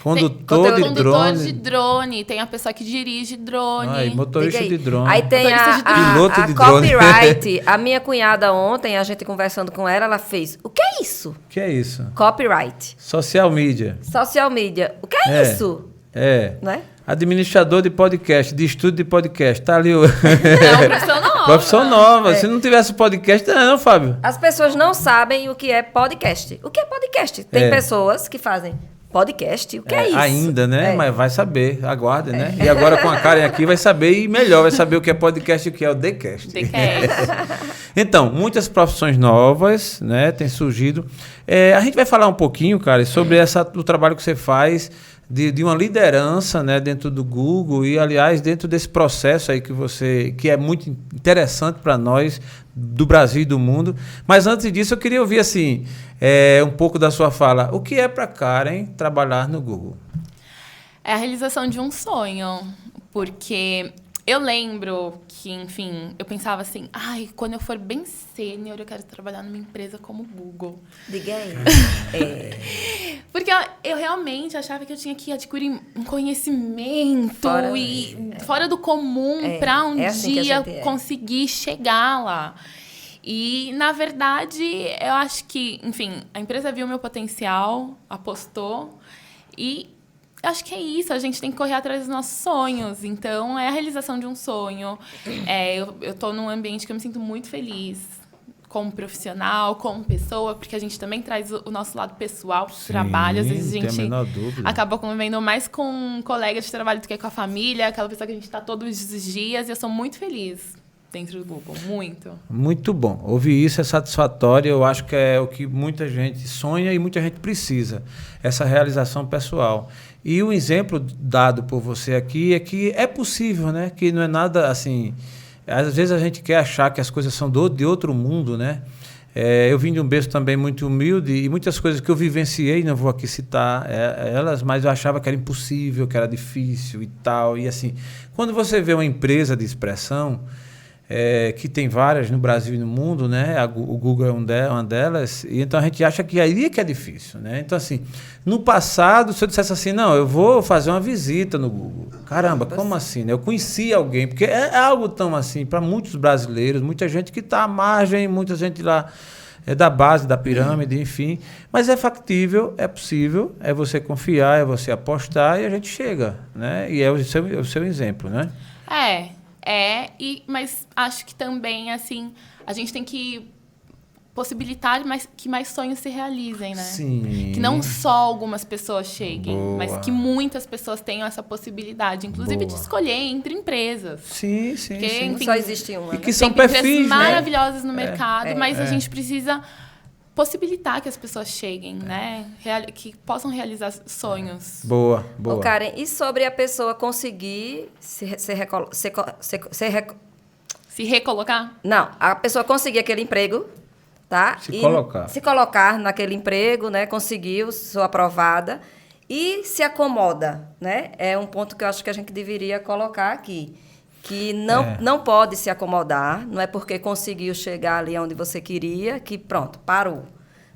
Speaker 1: condutor de drone.
Speaker 3: Condutor de drone, tem a pessoa que dirige drone.
Speaker 1: Motorista de drone.
Speaker 2: Aí tem
Speaker 1: piloto de drone.
Speaker 2: Copyright. A minha cunhada ontem, a gente conversando com ela, ela fez, o que é isso?
Speaker 1: O que é isso?
Speaker 2: Copyright.
Speaker 1: Social media.
Speaker 2: Social media. O que é isso? Não é?
Speaker 1: Administrador de podcast, de estúdio de podcast. Tá ali o...
Speaker 3: profissão nova.
Speaker 1: Profissão nova. Se não tivesse podcast, não, Fábio.
Speaker 2: As pessoas não sabem o que é podcast. O que é podcast? Tem pessoas que fazem Podcast? O que é isso?
Speaker 1: Ainda, né? Mas vai saber, aguarde, né? E agora com a Karen aqui vai saber, e melhor, vai saber o que é podcast e o que é o TheCast. Então, muitas profissões novas, né, têm surgido. A gente vai falar um pouquinho, cara, sobre o trabalho que você faz de uma liderança, né, dentro do Google e, aliás, dentro desse processo aí que é muito interessante para nós, do Brasil e do mundo. Mas antes disso, eu queria ouvir, assim, um pouco da sua fala. O que é para Karen trabalhar no Google?
Speaker 3: É a realização de um sonho, porque eu lembro que, enfim, eu pensava assim, quando eu for bem sênior, eu quero trabalhar numa empresa como o Google.
Speaker 2: Diga aí.
Speaker 3: Porque eu realmente achava que eu tinha que adquirir um conhecimento fora do comum para um dia conseguir chegar lá. E, na verdade, eu acho que, enfim, a empresa viu meu potencial, apostou e acho que é isso, a gente tem que correr atrás dos nossos sonhos. Então, é a realização de um sonho. Eu estou num ambiente que eu me sinto muito feliz, como profissional, como pessoa, porque a gente também traz o nosso lado pessoal para o trabalho. Às vezes a gente acaba convivendo mais com um colega de trabalho do que com a família, aquela pessoa que a gente está todos os dias, e eu sou muito feliz dentro do Google, muito.
Speaker 1: Muito bom. Ouvir isso é satisfatório, eu acho que é o que muita gente sonha e muita gente precisa, essa realização pessoal. E o exemplo dado por você aqui é que é possível, né? Que não é nada assim... Às vezes a gente quer achar que as coisas são de outro mundo, né? Eu vim de um berço também muito humilde e muitas coisas que eu vivenciei, não vou aqui citar elas, mas eu achava que era impossível, que era difícil e tal. E assim, quando você vê uma empresa de expressão... que tem várias no Brasil e no mundo, né? O Google é uma delas, e então a gente acha que aí é que é difícil, né? Então, assim, no passado, se eu dissesse assim, não, eu vou fazer uma visita no Google. Caramba, como assim? Né? Eu conheci alguém, porque é algo tão assim, para muitos brasileiros, muita gente que está à margem, muita gente lá da base da pirâmide, enfim. Mas é factível, é possível, é você confiar, é você apostar e a gente chega, né? E é o seu exemplo, né?
Speaker 3: Mas acho que também, assim, a gente tem que possibilitar que mais sonhos se realizem, né?
Speaker 1: Sim.
Speaker 3: Que não só algumas pessoas cheguem, mas que muitas pessoas tenham essa possibilidade, inclusive de escolher entre empresas.
Speaker 1: Sim.
Speaker 2: Porque, enfim, só existe uma.
Speaker 1: E que são perfis,
Speaker 3: empresas maravilhosas no mercado, mas a gente precisa possibilitar que as pessoas cheguem, né? Que possam realizar sonhos.
Speaker 1: Boa.
Speaker 2: Ô, Karen, e sobre a pessoa conseguir se
Speaker 3: recolocar?
Speaker 2: Não, a pessoa conseguir aquele emprego, tá? Se colocar naquele emprego, né? Conseguiu, sou aprovada e se acomoda, né? É um ponto que eu acho que a gente deveria colocar aqui. Que não pode se acomodar, não é porque conseguiu chegar ali onde você queria, que pronto, parou.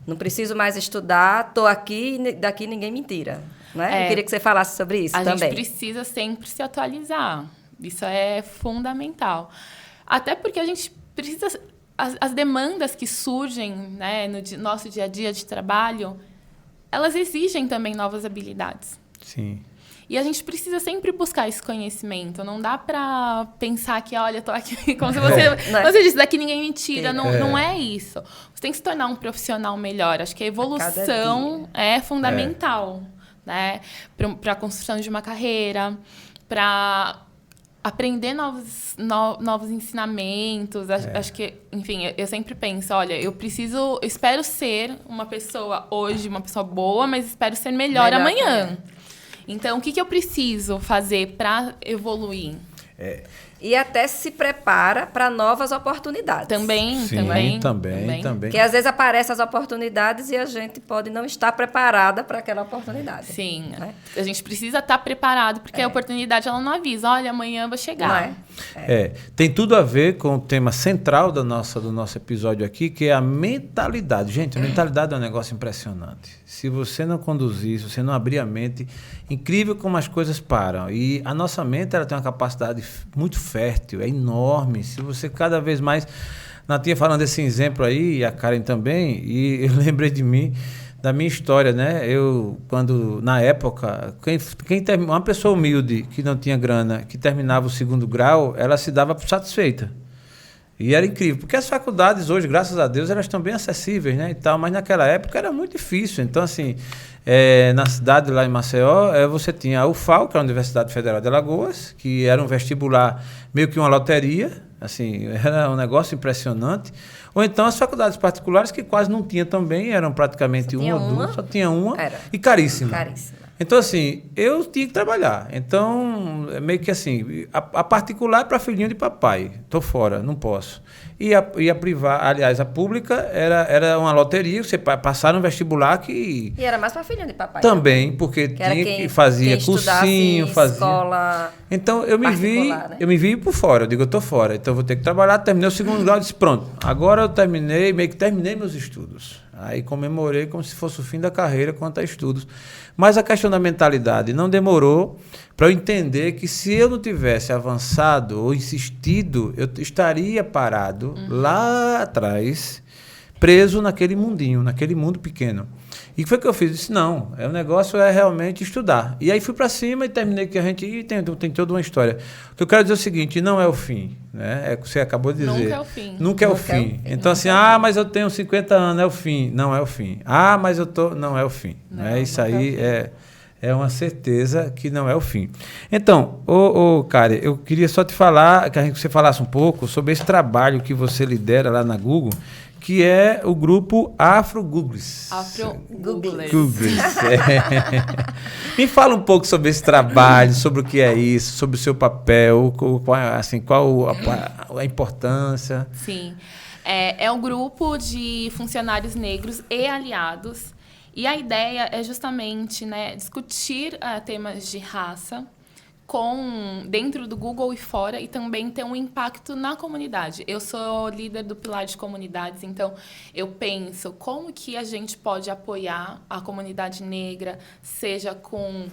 Speaker 2: Não preciso mais estudar, estou aqui e daqui ninguém me tira. Né? Eu queria que você falasse sobre isso também.
Speaker 3: A gente precisa sempre se atualizar, isso é fundamental. Até porque a gente precisa... As demandas que surgem, né, no nosso dia a dia de trabalho, elas exigem também novas habilidades.
Speaker 1: Sim.
Speaker 3: E a gente precisa sempre buscar esse conhecimento. Não dá para pensar que, olha, estou aqui... Como se você disse, daqui ninguém me tira. Não é isso. Você tem que se tornar um profissional melhor. Acho que a evolução é fundamental. Né? Para a construção de uma carreira, para aprender novos ensinamentos. Acho que, enfim, eu sempre penso, olha, eu espero ser uma pessoa hoje, uma pessoa boa, mas espero ser melhor amanhã. Então, o que eu preciso fazer para evoluir?
Speaker 2: E até se prepara para novas oportunidades.
Speaker 3: Também.
Speaker 2: Porque às vezes aparecem as oportunidades e a gente pode não estar preparada para aquela oportunidade.
Speaker 3: Sim. Né? A gente precisa estar preparado, porque a oportunidade ela não avisa. Olha, amanhã eu vou chegar.
Speaker 1: Tem tudo a ver com o tema central do nosso episódio aqui, que é a mentalidade. Gente, a mentalidade é um negócio impressionante. Se você não conduzir, se você não abrir a mente, incrível como as coisas param. E a nossa mente ela tem uma capacidade muito fértil, é enorme. Se você cada vez mais... Natinha falando desse exemplo aí, e a Karen também, e eu lembrei da minha história, né? Na época, uma pessoa humilde, que não tinha grana, que terminava o segundo grau, ela se dava por satisfeita. E era incrível, porque as faculdades hoje, graças a Deus, elas estão bem acessíveis, né, e tal, mas naquela época era muito difícil. Então, assim, na cidade lá em Maceió, você tinha a UFAL, que é a Universidade Federal de Alagoas, que era um vestibular meio que uma loteria, assim, era um negócio impressionante. Ou então as faculdades particulares, que quase não tinha também, eram praticamente uma ou duas, só tinha uma, e caríssima.
Speaker 2: Caríssima.
Speaker 1: Então, assim, eu tinha que trabalhar. Então, meio que assim, a particular é para filhinho de papai. Estou fora, não posso. E a privada, aliás, a pública era uma loteria, você passar no vestibular que...
Speaker 2: E era mais para filhinho de papai.
Speaker 1: Também, porque tinha que fazia cursinho, fazia...
Speaker 2: escola.
Speaker 1: Então, eu me vi por fora. Eu digo, eu estou fora, então eu vou ter que trabalhar. Terminei o segundo grau e disse, pronto, agora eu terminei meus estudos. Aí comemorei como se fosse o fim da carreira quanto a estudos. Mas a questão da mentalidade não demorou para eu entender que se eu não tivesse avançado ou insistido, eu estaria parado lá atrás, preso naquele mundinho, naquele mundo pequeno. E o que foi que eu fiz? Eu disse, não, o negócio é realmente estudar. E aí fui para cima e terminei que a gente... tem toda uma história. O que eu quero dizer é o seguinte, não é o fim. Né? É o que você acabou de dizer.
Speaker 3: Nunca é o fim.
Speaker 1: Nunca é o fim. Então, assim, mas eu tenho 50 anos, é o fim. Não é o fim. Mas eu tô... Não é o fim. Não, isso aí é uma certeza que não é o fim. Então, Karen, eu queria só te falar, que você falasse um pouco sobre esse trabalho que você lidera lá na Google, que é o grupo Afro-Googlers.
Speaker 3: Afro-Googlers.
Speaker 1: Me fala um pouco sobre esse trabalho, sobre o que é isso, sobre o seu papel, qual a importância.
Speaker 3: Sim. É um grupo de funcionários negros e aliados. E a ideia é justamente, né, discutir temas de raça dentro do Google e fora, e também ter um impacto na comunidade. Eu sou líder do Pilar de Comunidades, então eu penso como que a gente pode apoiar a comunidade negra, seja com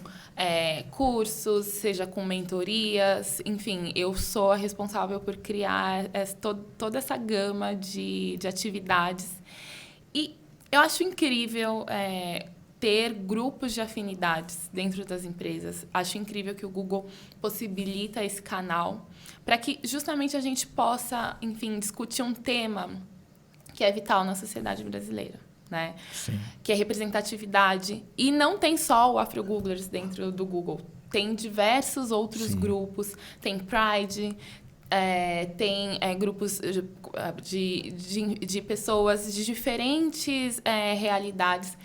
Speaker 3: cursos, seja com mentorias, enfim, eu sou a responsável por criar toda essa gama de atividades. E eu acho incrível ter grupos de afinidades dentro das empresas. Acho incrível que o Google possibilita esse canal para que justamente a gente possa, enfim, discutir um tema que é vital na sociedade brasileira, né?
Speaker 1: Sim.
Speaker 3: Que é representatividade. E não tem só o Afro-Googlers dentro do Google. Tem diversos outros grupos. Tem Pride, tem grupos de pessoas de diferentes realidades.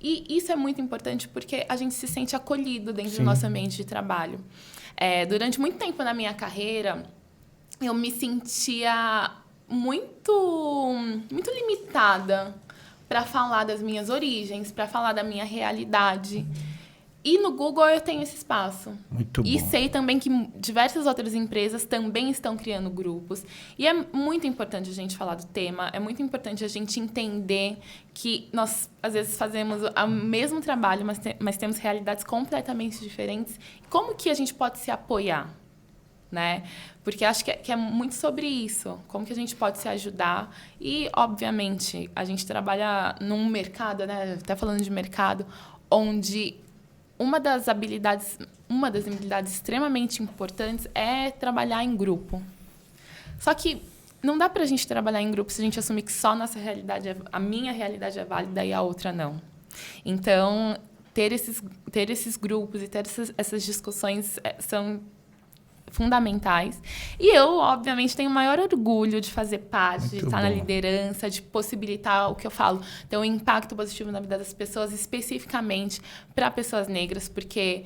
Speaker 3: E isso é muito importante porque a gente se sente acolhido dentro do nosso ambiente de trabalho. Durante muito tempo na minha carreira, eu me sentia muito limitada para falar das minhas origens, para falar da minha realidade. E no Google eu tenho esse espaço.
Speaker 1: Muito bom.
Speaker 3: E sei também que diversas outras empresas também estão criando grupos. E é muito importante a gente falar do tema, é muito importante a gente entender que nós, às vezes, fazemos o mesmo trabalho, mas temos realidades completamente diferentes. Como que a gente pode se apoiar? Né? Porque acho que é muito sobre isso. Como que a gente pode se ajudar? E, obviamente, a gente trabalha num mercado, né? Até falando de mercado, onde... Uma das habilidades extremamente importantes é trabalhar em grupo. Só que não dá para a gente trabalhar em grupo se a gente assumir que só a minha realidade é válida e a outra não. Então, ter esses grupos e ter essas discussões são fundamentais. E eu, obviamente, tenho o maior orgulho de fazer parte, de estar na liderança, de possibilitar o que eu falo, ter um impacto positivo na vida das pessoas, especificamente para pessoas negras, porque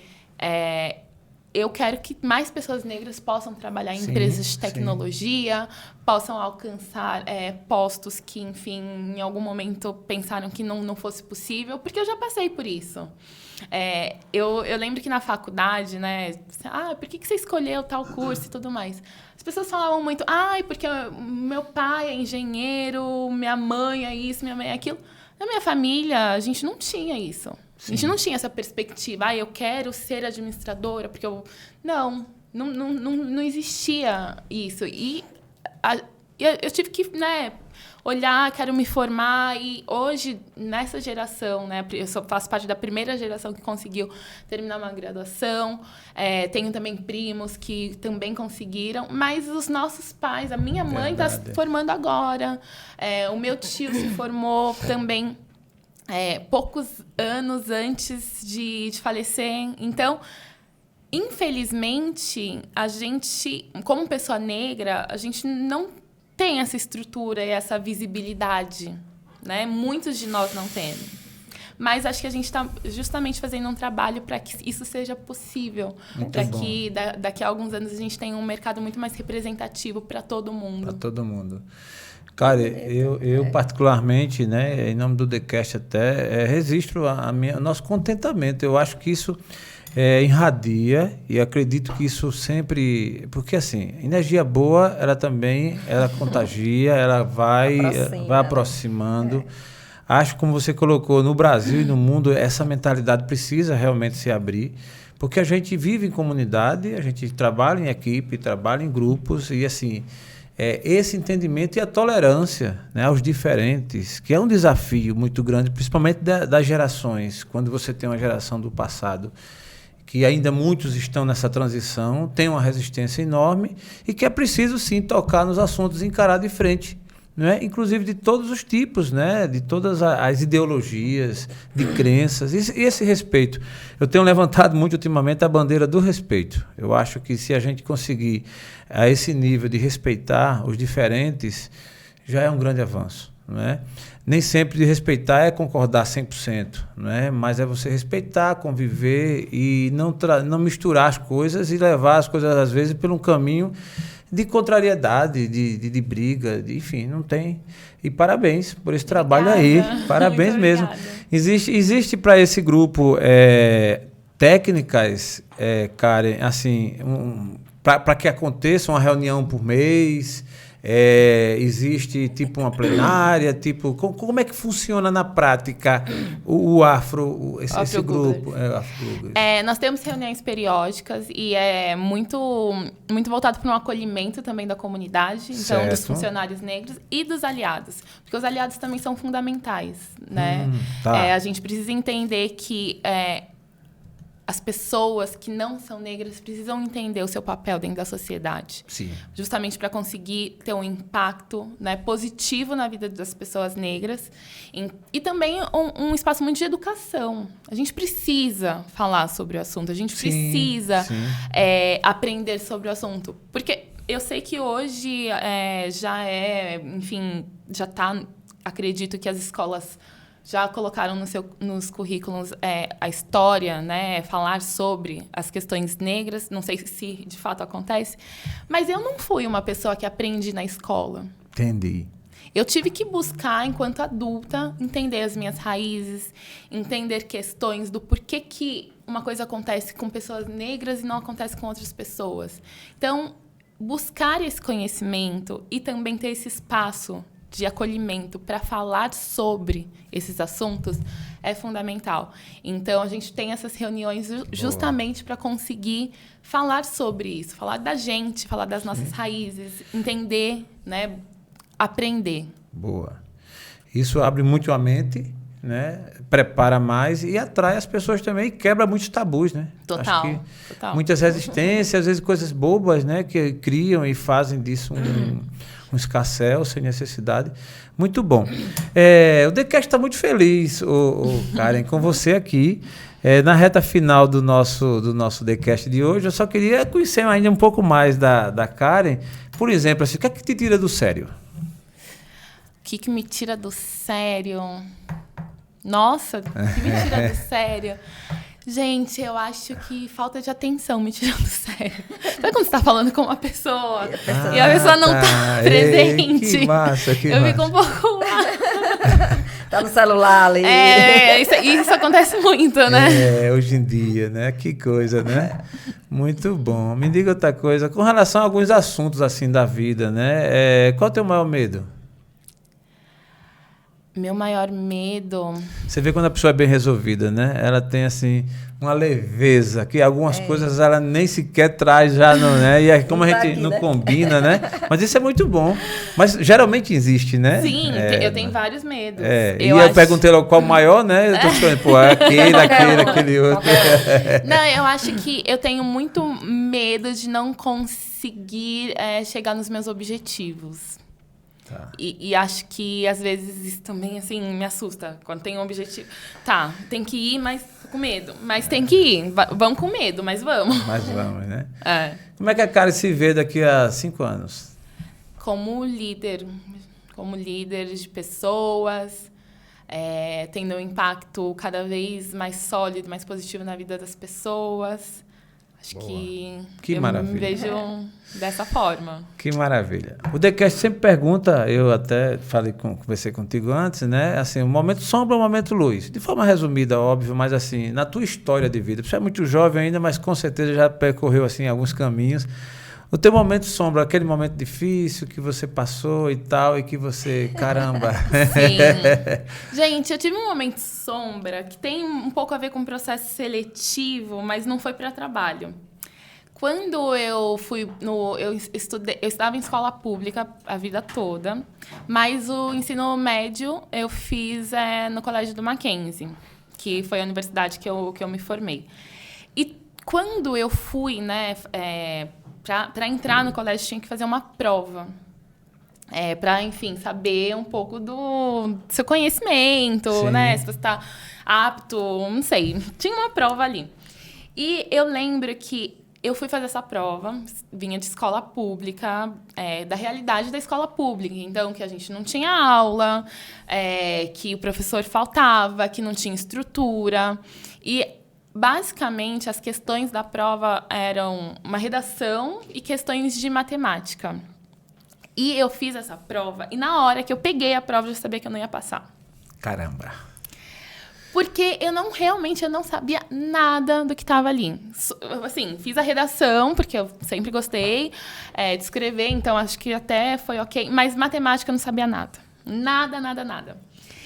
Speaker 3: eu quero que mais pessoas negras possam trabalhar em empresas de tecnologia, possam alcançar postos que, enfim, em algum momento pensaram que não fosse possível, porque eu já passei por isso. Eu lembro que na faculdade, né, por que você escolheu tal curso e tudo mais? As pessoas falavam muito, porque meu pai é engenheiro, minha mãe é isso, minha mãe é aquilo. Na minha família, a gente não tinha isso. A gente não tinha essa perspectiva, eu quero ser administradora, porque eu... Não existia isso. E eu tive que, né, olhar, quero me formar. E hoje, nessa geração, né, eu faço parte da primeira geração que conseguiu terminar uma graduação. Tenho também primos que também conseguiram. Mas os nossos pais, a minha mãe está se formando agora. O meu tio se formou também poucos anos antes de falecer. Então, infelizmente, a gente, como pessoa negra, a gente não tem essa estrutura e essa visibilidade, né? Muitos de nós não temos. Mas acho que a gente está justamente fazendo um trabalho para que isso seja possível. Para que daqui a alguns anos a gente tenha um mercado muito mais representativo para todo mundo.
Speaker 1: Para todo mundo. Cara, eu particularmente, né, em nome do TheCast até, registro o nosso contentamento. Eu acho que isso irradia e acredito que isso sempre... Porque, assim, energia boa, ela contagia, ela vai aproximando. Acho que, como você colocou, no Brasil e no mundo, essa mentalidade precisa realmente se abrir, porque a gente vive em comunidade, a gente trabalha em equipe, trabalha em grupos e, assim... esse entendimento e a tolerância, né, aos diferentes, que é um desafio muito grande, principalmente das gerações. Quando você tem uma geração do passado, que ainda muitos estão nessa transição, tem uma resistência enorme e que é preciso, sim, tocar nos assuntos e encarar de frente, né? Inclusive de todos os tipos, né? De todas as ideologias, de crenças, e esse respeito. Eu tenho levantado muito ultimamente a bandeira do respeito. Eu acho que se a gente conseguir a esse nível de respeitar os diferentes, já é um grande avanço, não é? Nem sempre de respeitar é concordar 100%, não é? Mas é você respeitar, conviver e não misturar as coisas e levar as coisas, às vezes, por um caminho de contrariedade, de briga, enfim, não tem. E parabéns por esse trabalho aí. Parabéns mesmo. Existe para esse grupo técnicas, Karen, assim, para que aconteça uma reunião por mês? Existe tipo uma plenária, tipo como é que funciona na prática esse grupo?
Speaker 3: Nós temos reuniões periódicas e é muito voltado para um acolhimento também da comunidade, então dos funcionários negros e dos aliados, porque os aliados também são fundamentais, né? A gente precisa entender que as pessoas que não são negras precisam entender o seu papel dentro da sociedade.
Speaker 1: Sim.
Speaker 3: Justamente para conseguir ter um impacto, né, positivo na vida das pessoas negras. E também um espaço muito de educação. A gente precisa falar sobre o assunto. A gente precisa aprender sobre o assunto. Porque eu sei que hoje já está... Acredito que as escolas já colocaram nos currículos a história, né? Falar sobre as questões negras. Não sei se de fato acontece. Mas eu não fui uma pessoa que aprendi na escola.
Speaker 1: Entendi.
Speaker 3: Eu tive que buscar, enquanto adulta, entender as minhas raízes, entender questões do porquê que uma coisa acontece com pessoas negras e não acontece com outras pessoas. Então, buscar esse conhecimento e também ter esse espaço de acolhimento para falar sobre esses assuntos é fundamental. Então, a gente tem essas reuniões justamente para conseguir falar sobre isso, falar da gente, falar das nossas raízes, entender, né, aprender.
Speaker 1: Boa. Isso abre muito a mente, né? Prepara mais e atrai as pessoas também e quebra muitos tabus, né?
Speaker 3: Total.
Speaker 1: Acho que muitas resistências, às vezes coisas bobas, né? Que criam e fazem disso um escarcéu sem necessidade. Muito bom. O TheCast está muito feliz, Karen, com você aqui. Na reta final do nosso TheCast de hoje, eu só queria conhecer ainda um pouco mais da Karen. Por exemplo, assim, o que é que te tira do sério?
Speaker 3: O que me tira do sério? Nossa, o que me tira do sério? Gente, eu acho que falta de atenção me tira do sério. Sabe quando você está falando com uma pessoa e a pessoa não está presente?
Speaker 1: Que massa,
Speaker 3: eu fico um pouco...
Speaker 2: Tá no celular ali.
Speaker 3: Isso acontece muito, né?
Speaker 1: Hoje em dia, né? Que coisa, né? Muito bom. Me diga outra coisa. Com relação a alguns assuntos assim da vida, né? Qual é o teu maior medo?
Speaker 3: Meu maior medo...
Speaker 1: Você vê quando a pessoa é bem resolvida, né? Ela tem, assim, uma leveza, que algumas coisas ela nem sequer traz já, não, né? E aí, como a gente
Speaker 2: aqui,
Speaker 1: não
Speaker 2: né?
Speaker 1: combina, né? Mas isso é muito bom. Mas geralmente existe, né?
Speaker 3: Sim, eu tenho vários medos.
Speaker 1: E eu perguntei logo qual o maior, né? Eu tô escolhendo, pô, aquele outro.
Speaker 3: Não, eu acho que eu tenho muito medo de não conseguir chegar nos meus objetivos.
Speaker 1: Tá.
Speaker 3: E acho que, às vezes, isso também, assim, me assusta. Quando tem um objetivo. Tá, tem que ir, mas tô com medo. Mas tem que ir. Vamos com medo, mas vamos.
Speaker 1: Mas vamos, né?
Speaker 3: Como
Speaker 1: é que a Karen se vê daqui a 5 anos?
Speaker 3: Como líder de pessoas, tendo um impacto cada vez mais sólido, mais positivo na vida das pessoas. Acho que eu
Speaker 1: maravilha.
Speaker 3: me vejo dessa forma.
Speaker 1: Que maravilha. O TheCast sempre pergunta, eu até conversei contigo antes, né? Assim, um momento sombra, um momento luz. De forma resumida, óbvio, mas assim, na tua história de vida. Você é muito jovem ainda, mas com certeza já percorreu assim alguns caminhos. O teu momento sombra, aquele momento difícil que você passou e tal, e que você, caramba.
Speaker 3: Sim. Gente, eu tive um momento sombra que tem um pouco a ver com o processo seletivo, mas não foi para trabalho. Quando eu eu estava em escola pública a vida toda, mas o ensino médio eu fiz no Colégio do Mackenzie, que foi a universidade que eu me formei. E quando eu fui, né, para entrar no colégio, tinha que fazer uma prova. Para, enfim, saber um pouco do seu conhecimento,
Speaker 1: Sim.
Speaker 3: né? Se você está apto, não sei. Tinha uma prova ali. E eu lembro que eu fui fazer essa prova, vinha de escola pública, da realidade da escola pública. Então, que a gente não tinha aula, que o professor faltava, que não tinha estrutura. E, basicamente, as questões da prova eram uma redação e questões de matemática. E eu fiz essa prova, e na hora que eu peguei a prova, eu já sabia que eu não ia passar.
Speaker 1: Caramba.
Speaker 3: Porque eu não sabia nada do que estava ali. Assim, fiz a redação, porque eu sempre gostei de escrever, então acho que até foi ok. Mas matemática eu não sabia nada. Nada.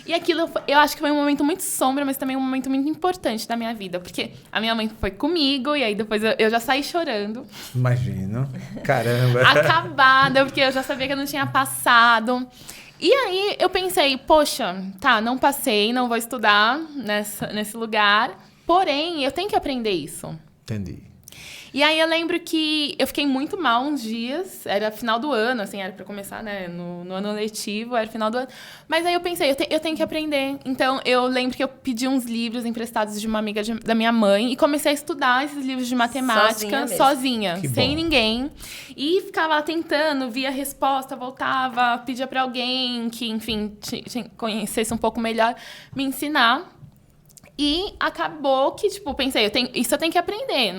Speaker 3: E aquilo, eu acho que foi um momento muito sombra, mas também um momento muito importante da minha vida. Porque a minha mãe foi comigo, e aí depois eu já saí chorando.
Speaker 1: Imagino. Caramba.
Speaker 3: Acabada, porque eu já sabia que eu não tinha passado. E aí eu pensei, poxa, tá, não passei, não vou estudar nesse lugar, porém, eu tenho que aprender isso.
Speaker 1: Entendi.
Speaker 3: E aí eu lembro que eu fiquei muito mal uns dias, era final do ano, assim, era para começar, né, no ano letivo, era final do ano. Mas aí eu pensei, eu tenho que aprender. Então eu lembro que eu pedi uns livros emprestados de uma amiga da minha mãe e comecei a estudar esses livros de matemática sozinha, sem ninguém. E ficava lá tentando, via a resposta, voltava, pedia para alguém que, enfim, conhecesse um pouco melhor, me ensinar. E acabou que, tipo, pensei, isso eu tenho que aprender.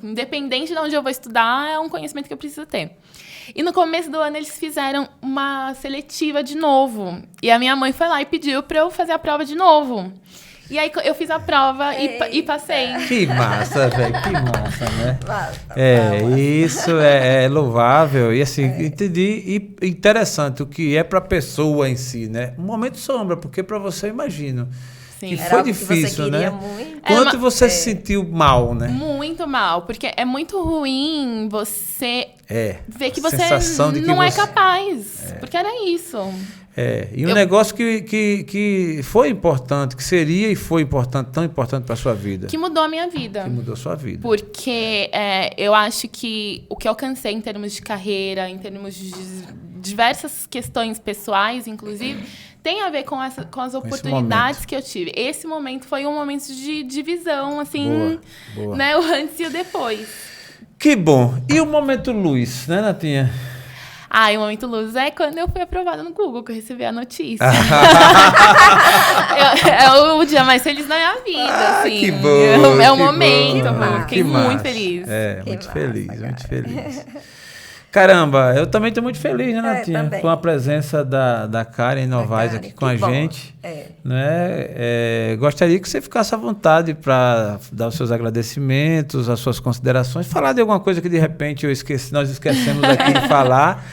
Speaker 3: Independente de onde eu vou estudar, é um conhecimento que eu preciso ter. E no começo do ano, eles fizeram uma seletiva de novo. E a minha mãe foi lá e pediu para eu fazer a prova de novo. E aí eu fiz a prova e passei.
Speaker 1: Que massa, velho, que massa, né? Isso é louvável. E assim, entendi. E interessante o que é para a pessoa em si, né? Um momento sombra, porque para você, eu imagino. Que foi difícil, né? Quanto você se sentiu mal, né?
Speaker 3: Muito mal, porque é muito ruim você ver que você não é capaz. Porque era isso.
Speaker 1: E um negócio que foi importante, que seria e foi importante, tão importante para a sua vida.
Speaker 3: Que mudou a minha vida.
Speaker 1: Que mudou a sua vida.
Speaker 3: Porque eu acho que o que eu alcancei em termos de carreira, em termos de diversas questões pessoais, inclusive, tem a ver com as oportunidades que eu tive. Esse momento foi um momento de divisão, assim,
Speaker 1: boa.
Speaker 3: Né? O antes e o depois.
Speaker 1: Que bom. E o momento luz, né, Natinha?
Speaker 3: E o momento luz é quando eu fui aprovada no Google, que eu recebi a notícia. É o dia mais feliz da minha vida, assim.
Speaker 1: Que bom.
Speaker 3: É o momento. Fiquei muito feliz.
Speaker 1: Muito feliz. Caramba, eu também estou muito feliz, né, Natinha? Com a presença da Karen Novaes aqui com a gente. Né? Gostaria que você ficasse à vontade para dar os seus agradecimentos, as suas considerações, falar de alguma coisa que de repente nós esquecemos aqui de falar.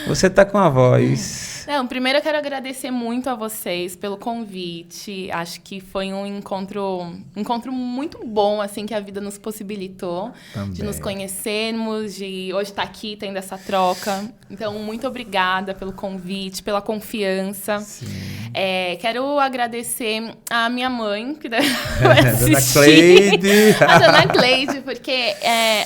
Speaker 1: Você está com a voz.
Speaker 3: Não, primeiro eu quero agradecer muito a vocês pelo convite. Acho que foi um encontro muito bom, assim, que a vida nos possibilitou.
Speaker 1: Também.
Speaker 3: De nos conhecermos, de hoje estar aqui tendo essa troca. Então, muito obrigada pelo convite, pela confiança. Quero agradecer a minha mãe, que vai assistir. A Dona Cleide, porque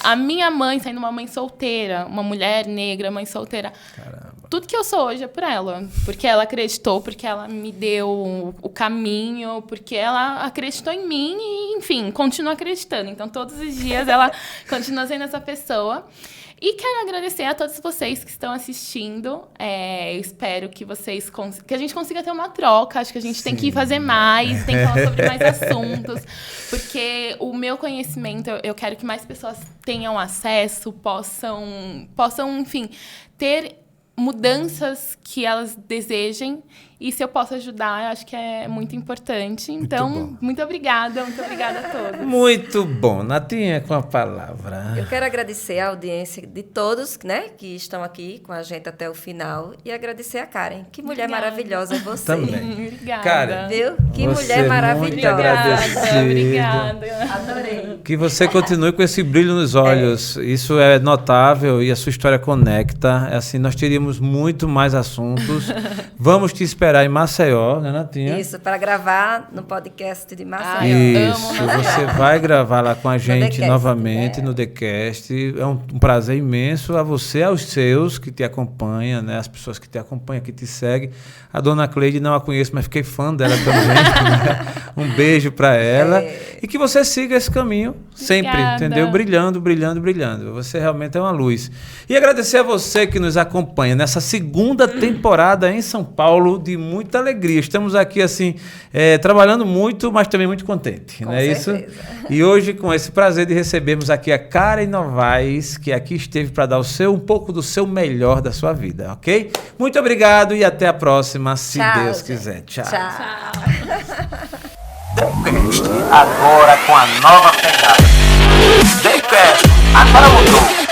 Speaker 3: a minha mãe, sendo uma mãe solteira, uma mulher negra, mãe solteira,
Speaker 1: Caramba.
Speaker 3: tudo que eu sou hoje é por ela. Porque ela acreditou, porque ela me deu o caminho, porque ela acreditou em mim e, enfim, continua acreditando. Então, todos os dias ela continua sendo essa pessoa. E quero agradecer a todos vocês que estão assistindo. Eu espero que que a gente consiga ter uma troca. Acho que a gente tem que fazer mais, tem que falar sobre mais assuntos. Porque o meu conhecimento, eu quero que mais pessoas tenham acesso, possam, enfim, ter mudanças que elas desejem. E se eu posso ajudar, eu acho que é muito importante. Então, muito obrigada a todos.
Speaker 1: Muito bom. Natinha, com a palavra.
Speaker 2: Eu quero agradecer a audiência de todos, né, que estão aqui com a gente até o final. E agradecer a Karen. Que mulher maravilhosa é você.
Speaker 1: Também.
Speaker 3: Obrigada.
Speaker 1: Karen,
Speaker 2: Viu? Que
Speaker 1: você
Speaker 2: mulher maravilhosa.
Speaker 3: Obrigada.
Speaker 2: Adorei.
Speaker 1: Que você continue com esse brilho nos olhos. Isso é notável e a sua história conecta. Assim, nós teríamos muito mais assuntos. Vamos te esperar em Maceió, né, Natinha?
Speaker 2: Isso, para gravar no podcast de Maceió.
Speaker 3: Eu
Speaker 1: Isso,
Speaker 3: amo Maceió.
Speaker 1: você vai gravar lá com a gente
Speaker 2: TheCast,
Speaker 1: novamente no TheCast. É um prazer imenso a você, aos seus que te acompanham, né? As pessoas que te acompanham, que te seguem. A Dona Cleide não a conheço, mas fiquei fã dela também. Né? Um beijo para ela. E que você siga esse caminho sempre,
Speaker 3: Obrigada.
Speaker 1: entendeu? Brilhando, brilhando, brilhando. Você realmente é uma luz. E agradecer a você que nos acompanha nessa segunda temporada em São Paulo, de muita alegria. Estamos aqui, assim, trabalhando muito, mas também muito contente,
Speaker 2: Com
Speaker 1: não é
Speaker 2: certeza.
Speaker 1: isso? E hoje, com esse prazer de recebermos aqui a Karen Novaes, que aqui esteve para dar um pouco do seu melhor da sua vida, ok? Muito obrigado e até a próxima, se
Speaker 2: Tchau,
Speaker 1: Deus
Speaker 2: gente.
Speaker 1: quiser. Tchau.
Speaker 4: TheCast, agora com a nova pegada. TheCast, agora mudou.